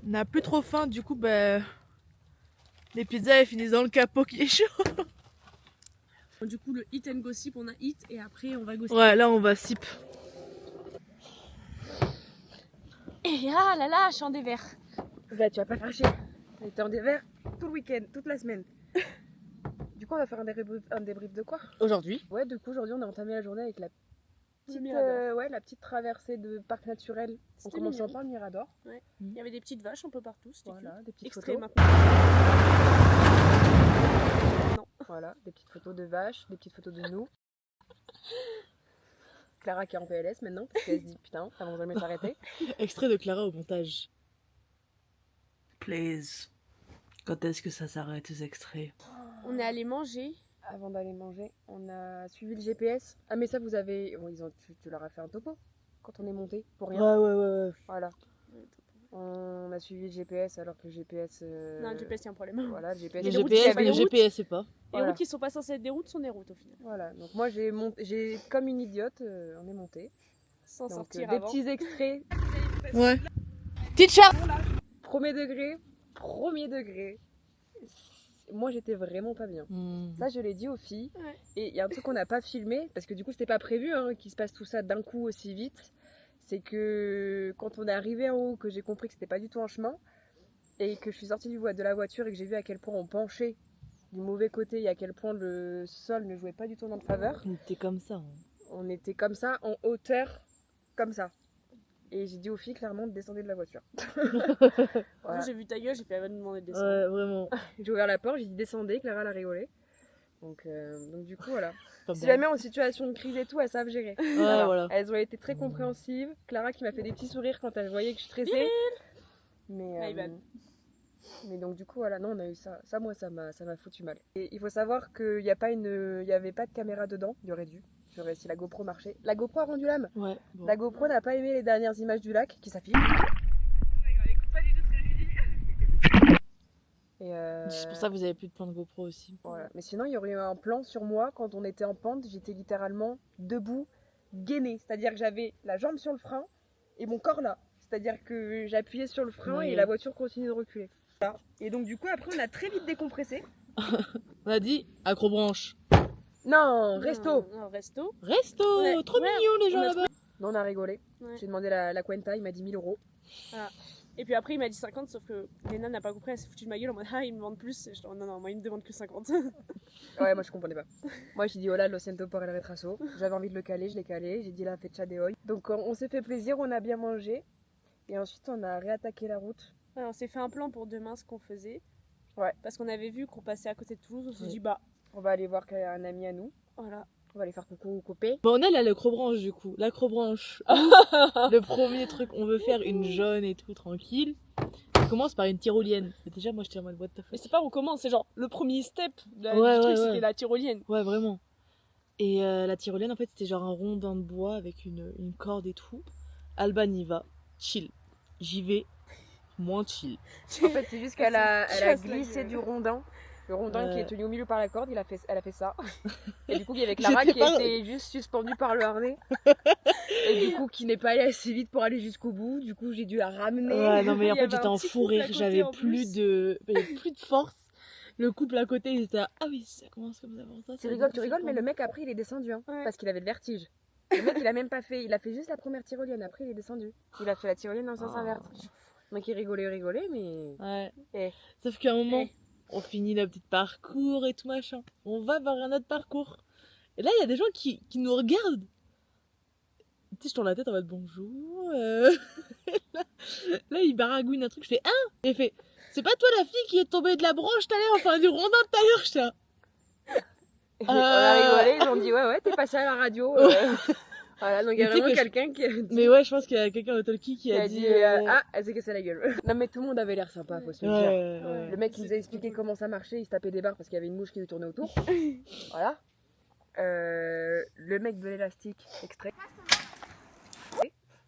Speaker 1: On n'a plus trop faim, du coup, les pizzas elles finissent dans le capot qui est chaud.
Speaker 4: Du coup, le hit and gossip, on a hit et après on va gossip.
Speaker 1: Ouais, là on va sip.
Speaker 4: Et ah là là, je suis en dévers.
Speaker 3: Bah, tu vas pas fâcher. T'as été en dévers tout le week-end, toute la semaine. Du coup, on va faire un débrief de quoi?
Speaker 1: Aujourd'hui.
Speaker 3: Ouais, du coup, aujourd'hui, on a entamé la journée avec la petite,
Speaker 4: Mirador.
Speaker 3: la petite traversée de parc naturel. On
Speaker 4: C'était
Speaker 3: commençait
Speaker 4: mignon.
Speaker 3: par le Mirador.
Speaker 4: Il y avait des petites vaches un peu partout. C'était
Speaker 3: Voilà,
Speaker 4: cute.
Speaker 3: des petites
Speaker 4: Extrait
Speaker 3: photos.
Speaker 4: maintenant.
Speaker 3: Voilà, des petites photos de vaches, des petites photos de nous. Clara qui est en PLS maintenant, parce qu'elle se dit putain, ça va jamais s'arrêter.
Speaker 1: Extrait de Clara au montage. Please. Quand est-ce que ça s'arrête ces extraits?
Speaker 4: On est allé manger.
Speaker 3: Avant d'aller manger, on a suivi le GPS. Ah, mais ça, vous avez. Bon, tu leur as fait un topo quand on est monté, pour rien.
Speaker 1: Ouais.
Speaker 3: Voilà. On a suivi le GPS alors que le GPS.
Speaker 4: Non, le GPS, il y a un problème.
Speaker 3: Voilà, le GPS.
Speaker 1: Le
Speaker 4: les routes, il y
Speaker 1: GPS,
Speaker 4: avait
Speaker 1: le
Speaker 4: les routes.
Speaker 1: GPS, c'est pas.
Speaker 4: Les
Speaker 3: Voilà.
Speaker 4: routes qui sont pas censées être des routes sont des routes au final.
Speaker 3: Voilà, donc moi j'ai comme une idiote, on est monté.
Speaker 4: Sans
Speaker 3: Donc
Speaker 4: sortir
Speaker 3: des
Speaker 4: avant.
Speaker 3: petits extraits.
Speaker 1: Ouais. Teacher.
Speaker 3: Premier degré. Moi j'étais vraiment pas bien. Ça je l'ai dit aux filles.
Speaker 4: Ouais.
Speaker 3: Et il y a un truc qu'on n'a pas filmé, parce que du coup c'était pas prévu qu'il se passe tout ça d'un coup aussi vite. C'est que quand on est arrivé en haut, que j'ai compris que c'était pas du tout un chemin, et que je suis sortie de la voiture et que j'ai vu à quel point on penchait du mauvais côté et à quel point le sol ne jouait pas du tout en notre faveur.
Speaker 1: T'es comme ça.
Speaker 3: On était comme ça, en hauteur, comme ça. Et j'ai dit aux filles clairement de descendre de la voiture. Voilà.
Speaker 4: J'ai vu ta gueule, j'ai fait elle va nous demander de descendre.
Speaker 1: Ouais, vraiment.
Speaker 3: J'ai ouvert la porte, j'ai dit descendez, Clara elle a rigolé. Donc du coup voilà.
Speaker 1: Pas
Speaker 3: Si
Speaker 1: mal.
Speaker 3: jamais en situation de crise et tout, elles savent gérer.
Speaker 1: Ouais, voilà.
Speaker 3: Elles ont été très compréhensives. Clara qui m'a fait des petits sourires quand elle voyait que je stressais. Mais donc du coup voilà, non on a eu ça. Ça moi ça m'a foutu mal. Et il faut savoir qu'il n'y avait pas de caméra dedans, il y aurait dû. Si la GoPro marchait. La GoPro a rendu l'âme.
Speaker 1: Ouais. Bon.
Speaker 3: La GoPro n'a pas aimé les dernières images du lac qui s'affichent. Et
Speaker 1: C'est pour ça que vous avez plus de plan de GoPro aussi.
Speaker 3: voilà. Mais sinon, il y aurait eu un plan sur moi quand on était en pente. J'étais littéralement debout, gainée. C'est-à-dire que j'avais la jambe sur le frein et mon corps là. C'est-à-dire que j'appuyais sur le frein
Speaker 1: Ouais.
Speaker 3: et la voiture continuait de reculer. Voilà. Et donc, du coup, après, on a très vite décompressé.
Speaker 1: On a dit accrobranche.
Speaker 3: Non, resto.
Speaker 4: Un resto.
Speaker 1: Resto.
Speaker 4: Ouais.
Speaker 1: Trop
Speaker 4: Ouais,
Speaker 1: mignon les gens
Speaker 4: on a
Speaker 1: là-bas.
Speaker 3: Non, on a rigolé.
Speaker 4: Ouais.
Speaker 3: J'ai demandé la cuenta, il m'a dit 1000 €.
Speaker 4: Et puis après, il m'a dit 50, sauf que Léna n'a pas compris, elle s'est foutue de ma gueule en mode ah, ils me demandent plus. Et je dis oh, non, moi, ils me demandent que 50.
Speaker 3: Ouais, moi je comprenais pas. Moi j'ai dit hola, lo siento por el retraso. J'avais envie de le caler, je l'ai calé. J'ai dit la fecha de hoy. Donc on s'est fait plaisir, on a bien mangé. Et ensuite on a réattaqué la route.
Speaker 4: Ouais, on s'est fait un plan pour demain, ce qu'on faisait.
Speaker 3: Ouais.
Speaker 4: Parce qu'on avait vu qu'on passait à côté de Toulouse, on s'est
Speaker 1: Ouais.
Speaker 4: dit bah
Speaker 3: On va aller voir un ami à nous.
Speaker 4: voilà.
Speaker 3: On va aller faire coucou au copé.
Speaker 1: Bon, on a là l'acrobranche du coup. L'acrobranche. Le premier truc, on veut faire une jaune et tout tranquille. On commence par une tyrolienne. Et déjà, moi j'étais en mode what the
Speaker 4: Mais
Speaker 1: fuck.
Speaker 4: c'est pas on commence, c'est genre le premier step du
Speaker 1: Ouais,
Speaker 4: truc,
Speaker 1: ouais,
Speaker 4: c'était
Speaker 1: ouais.
Speaker 4: la tyrolienne.
Speaker 1: Ouais, vraiment. Et la tyrolienne, en fait, c'était genre un rondin de bois avec une corde et tout. Alban y va. Chill. J'y vais. Moins chill.
Speaker 3: En fait c'est juste qu'elle a
Speaker 4: Casse la
Speaker 3: glissé
Speaker 4: gueule.
Speaker 3: du rondin. Le rondin qui
Speaker 1: Ouais.
Speaker 3: est tenu au milieu par la corde, elle a fait ça. Et du coup il y avait Clara
Speaker 1: J'étais
Speaker 3: qui
Speaker 1: pas-
Speaker 3: était juste suspendue par le harnais. Et du coup qui n'est pas allée assez vite pour aller jusqu'au bout. Du coup j'ai dû la ramener.
Speaker 1: Ouais, non, mais
Speaker 4: Il
Speaker 1: en
Speaker 4: y
Speaker 1: fait,
Speaker 4: avait
Speaker 1: j'étais
Speaker 4: un
Speaker 1: en
Speaker 4: petit
Speaker 1: fou
Speaker 4: couple à
Speaker 1: rire.
Speaker 4: côté,
Speaker 1: J'avais
Speaker 4: en
Speaker 1: plus de force. Le couple à côté, il était là, ah oui, ça commence comme ça, pour ça.
Speaker 3: Tu rigoles, mais le mec après il est descendu
Speaker 4: Ouais.
Speaker 3: parce qu'il avait le vertige. Le mec il a même pas fait, il a fait juste la première tyrolienne, après il est descendu. Il a fait la tyrolienne dans le sens inverse. Donc il rigolait, mais.
Speaker 1: Ouais.
Speaker 3: Eh.
Speaker 1: Sauf qu'à un moment,
Speaker 4: Eh.
Speaker 1: on finit notre petit parcours et tout machin. On va vers un autre parcours. Et là, il y a des gens qui nous regardent. Tu sais, je tourne la tête en mode bonjour. Là, il baragouine un truc. Je fais hein. Et il fait c'est pas toi la fille qui est tombée de la branche tout à l'heure, enfin du rondin tout à l'heure, j'étais là.
Speaker 3: On a rigolé, ils ont dit ouais, t'es passé à la radio. Voilà, donc il y a
Speaker 1: Mais tu sais
Speaker 3: vraiment
Speaker 1: que
Speaker 3: quelqu'un qui a dit,
Speaker 1: Mais ouais, je pense qu'il y a quelqu'un au talkie qui a dit.
Speaker 3: ah, elle s'est cassée la gueule. Non, mais tout le monde avait l'air sympa, faut se le dire.
Speaker 1: Ouais.
Speaker 3: Le mec qui nous a expliqué comment ça marchait, il se tapait des barres parce qu'il y avait une mouche qui lui tournait autour. Voilà. Le mec de l'élastique extrait.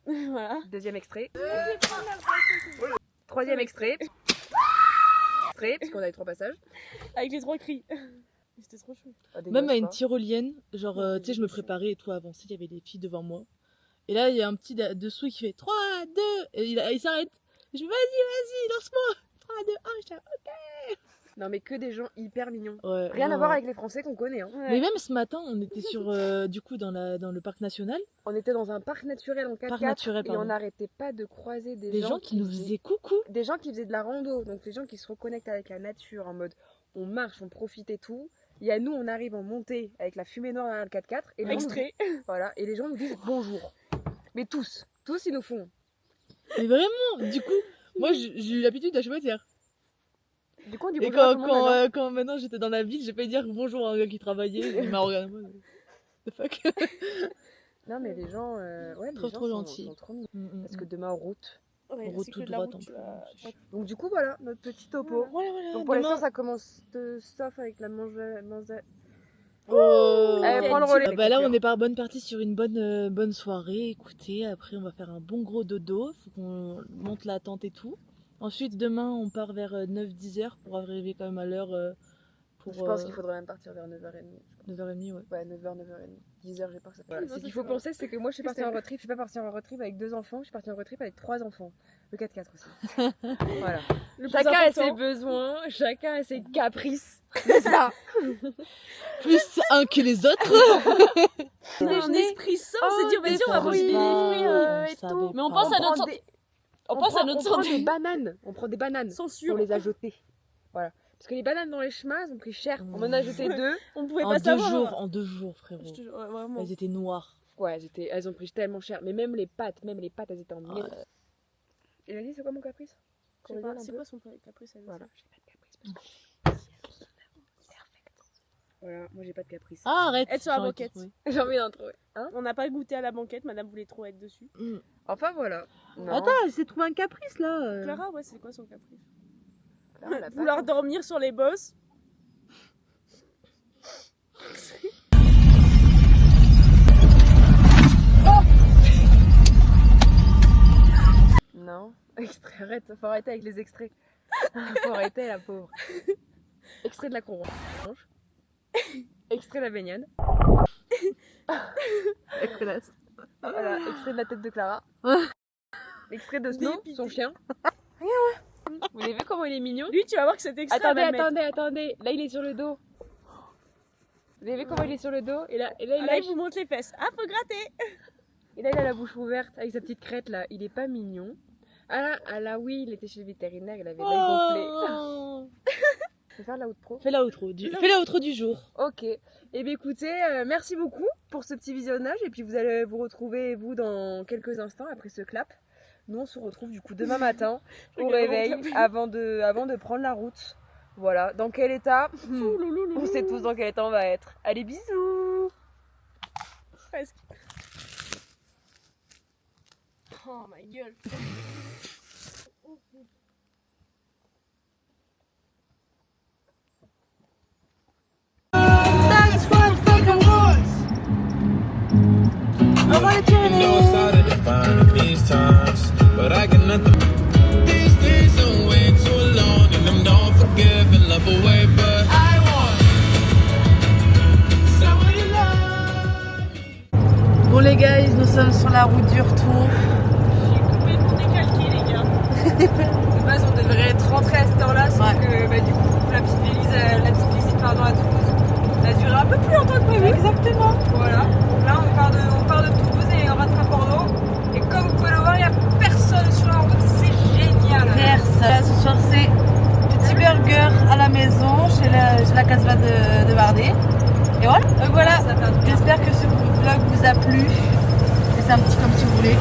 Speaker 4: Voilà.
Speaker 3: Deuxième extrait. Troisième extrait. Parce qu'on a eu 3 passages.
Speaker 4: Avec les 3 cris. C'était trop chou.
Speaker 1: Même à une tyrolienne, genre, tu sais, je me préparais et tout, avancé, il y avait des filles devant moi. Et là, il y a un petit dessous qui fait 3, 2, et il s'arrête. Je me dis, vas-y, lance-moi. 3, 2, 1, je dis, ok.
Speaker 3: Non, mais que des gens hyper mignons.
Speaker 1: Ouais,
Speaker 3: Rien à
Speaker 1: non.
Speaker 3: voir avec les Français qu'on connaît. Hein.
Speaker 1: Mais même ce matin, on était sur, du coup, dans le parc national.
Speaker 3: On était dans un parc naturel en 4x4
Speaker 1: Parc naturel,
Speaker 3: et
Speaker 1: pardon.
Speaker 3: on n'arrêtait pas de croiser
Speaker 1: Des gens qui nous faisaient coucou.
Speaker 3: Des gens qui faisaient de la rando, donc des gens qui se reconnectent avec la nature en mode on marche, on profite et tout. Il y a nous, on arrive en montée avec la fumée noire derrière le 4x4 et les gens nous disent- voilà, et les gens nous disent bonjour. Mais tous ils nous font.
Speaker 1: Mais vraiment, du coup, moi j'ai eu l'habitude d'acheter terre.
Speaker 3: Du coup, on dit
Speaker 1: Et
Speaker 3: bonjour à tout le monde, maintenant.
Speaker 1: quand maintenant j'étais dans la ville, j'ai failli dire bonjour à un gars qui travaillait, il m'a regardé en mode the fuck.
Speaker 3: Non, mais les gens, ouais, les
Speaker 1: Trop,
Speaker 3: gens
Speaker 1: trop
Speaker 3: sont-
Speaker 1: gentils.
Speaker 3: sont trop mignons. Parce que demain, en route.
Speaker 4: Ouais,
Speaker 1: On route
Speaker 4: c'est
Speaker 1: tout
Speaker 4: que de la
Speaker 1: droit
Speaker 4: route,
Speaker 1: en
Speaker 4: tu
Speaker 1: plus.
Speaker 4: vas-
Speaker 3: Donc du coup, voilà, notre petit topo.
Speaker 1: Voilà,
Speaker 3: Donc pour
Speaker 1: demain-
Speaker 3: l'instant, ça commence sauf avec la mange.
Speaker 1: Oh.
Speaker 3: Allez, prends le relais.
Speaker 1: Ah bah là, on est par bonne partie sur une bonne soirée. Écoutez, après, on va faire un bon gros dodo. Faut qu'on monte la tente et tout. Ensuite, demain, on part vers 9-10 heures pour arriver quand même à l'heure. Pour,
Speaker 3: Je pense qu'il faudrait même partir vers 9h30.
Speaker 1: 9h30, ouais.
Speaker 3: Ouais, 9h, 9h30. 10h, j'ai peur que ça fasse.
Speaker 4: Non,
Speaker 3: Ce
Speaker 4: ça,
Speaker 3: qu'il faut
Speaker 4: c'est
Speaker 3: penser, c'est que moi, je suis partie en road trip. Je suis pas partie en road trip avec 2 enfants, je suis partie en road trip avec 3 enfants. Le 4x4 aussi. Voilà.
Speaker 4: Le plus
Speaker 3: Chacun a
Speaker 4: important,
Speaker 3: ses besoins, chacun a ses caprices. N'est-ce pas?
Speaker 1: Plus un que les autres.
Speaker 4: c'est un esprit sain, c'est dire vas-y on va manger des fruits et
Speaker 1: savais
Speaker 4: tout. Mais on
Speaker 1: pas.
Speaker 4: pense à notre
Speaker 3: prend
Speaker 4: santé.
Speaker 3: des-
Speaker 4: On pense à notre
Speaker 3: on prend
Speaker 4: santé.
Speaker 3: des bananes. On prend des bananes.
Speaker 4: Sans
Speaker 3: On
Speaker 4: sûr.
Speaker 3: les a jetées. Voilà. Parce que les bananes dans les chemins, elles ont pris cher. On en a jeté 2.
Speaker 4: On pouvait
Speaker 1: En
Speaker 4: pas
Speaker 1: 2
Speaker 4: savoir.
Speaker 1: jours, frérot.
Speaker 4: Je te jure, ouais, vraiment.
Speaker 1: Elles étaient noires.
Speaker 3: Ouais, elles ont pris tellement cher. Mais même les pâtes, elles étaient en métro. Et elle dit, c'est quoi mon caprice?
Speaker 4: Je sais pas, c'est quoi son caprice elle
Speaker 3: Voilà, j'ai pas de caprice. Voilà, moi j'ai pas de caprice.
Speaker 1: Ah, arrête.
Speaker 4: Être sur la
Speaker 1: j'ai envie de
Speaker 4: banquette.
Speaker 1: trouver.
Speaker 3: J'ai envie d'en trouver. Hein?
Speaker 4: On n'a pas goûté à la banquette, madame voulait trop être dessus.
Speaker 3: Enfin voilà. Non.
Speaker 1: Attends, j'essaie de trouver un caprice là.
Speaker 4: Clara, ouais, c'est quoi son caprice?
Speaker 3: Clara, elle a pas
Speaker 4: Vouloir
Speaker 3: compris.
Speaker 4: dormir sur les bosses.
Speaker 3: Non. Extrait, arrête, faut arrêter avec les extraits. Faut arrêter la pauvre. Extrait de la cour blanche. Extrait de la baignade. Voilà, extrait de la tête de Clara. Extrait de Snow,
Speaker 4: Dépité.
Speaker 3: son chien. Vous avez vu comment il est mignon?
Speaker 4: Lui, tu vas voir que cet extrait va le mettre.
Speaker 3: Attendez. Là, il est sur le dos. Vous avez vu comment il est sur le dos? Et là, il
Speaker 4: Ah, là,
Speaker 3: a...
Speaker 4: il vous montre les fesses. Ah, faut gratter.
Speaker 3: Et là, il a la bouche ouverte avec sa petite crête là. Il est pas mignon. Ah là, oui, il était chez le vétérinaire, il avait l'œil gonflé.
Speaker 1: Oh.
Speaker 3: Je vais faire la outro.
Speaker 1: Fais la outro du jour.
Speaker 3: Ok. Et bien écoutez, merci beaucoup pour ce petit visionnage. Et puis vous allez vous retrouver, vous, dans quelques instants après ce clap. Nous, on se retrouve du coup demain matin au réveil avant de prendre la route. Voilà. Dans quel état? On sait tous dans quel état on va être. Allez, bisous!
Speaker 4: Presque. Oh ma gueule.
Speaker 5: You know it's hard to define in these times, but I can nothing. These days are way too long, and I'm not forgiving love away, but I want someone you love.
Speaker 1: Bon les gars, nous sommes sur la route du retour.
Speaker 4: Je suis complètement décalquée, les gars.
Speaker 3: De base, on devrait être rentré à cette heure-là, sauf que bah, du coup, la petite visite à Toulouse a duré un peu plus longtemps que prévu.
Speaker 1: Exactement.
Speaker 3: Voilà. Donc là, on part de Toulouse et on rentre à Bordeaux. Et comme vous pouvez le voir, il n'y a personne sur la route. C'est génial.
Speaker 1: Là, ce soir, c'est petit burger à la maison chez la Casbah de Bardé. Et voilà. Donc voilà. J'espère que ce vlog vous a plu. Et c'est un petit comme si vous voulez.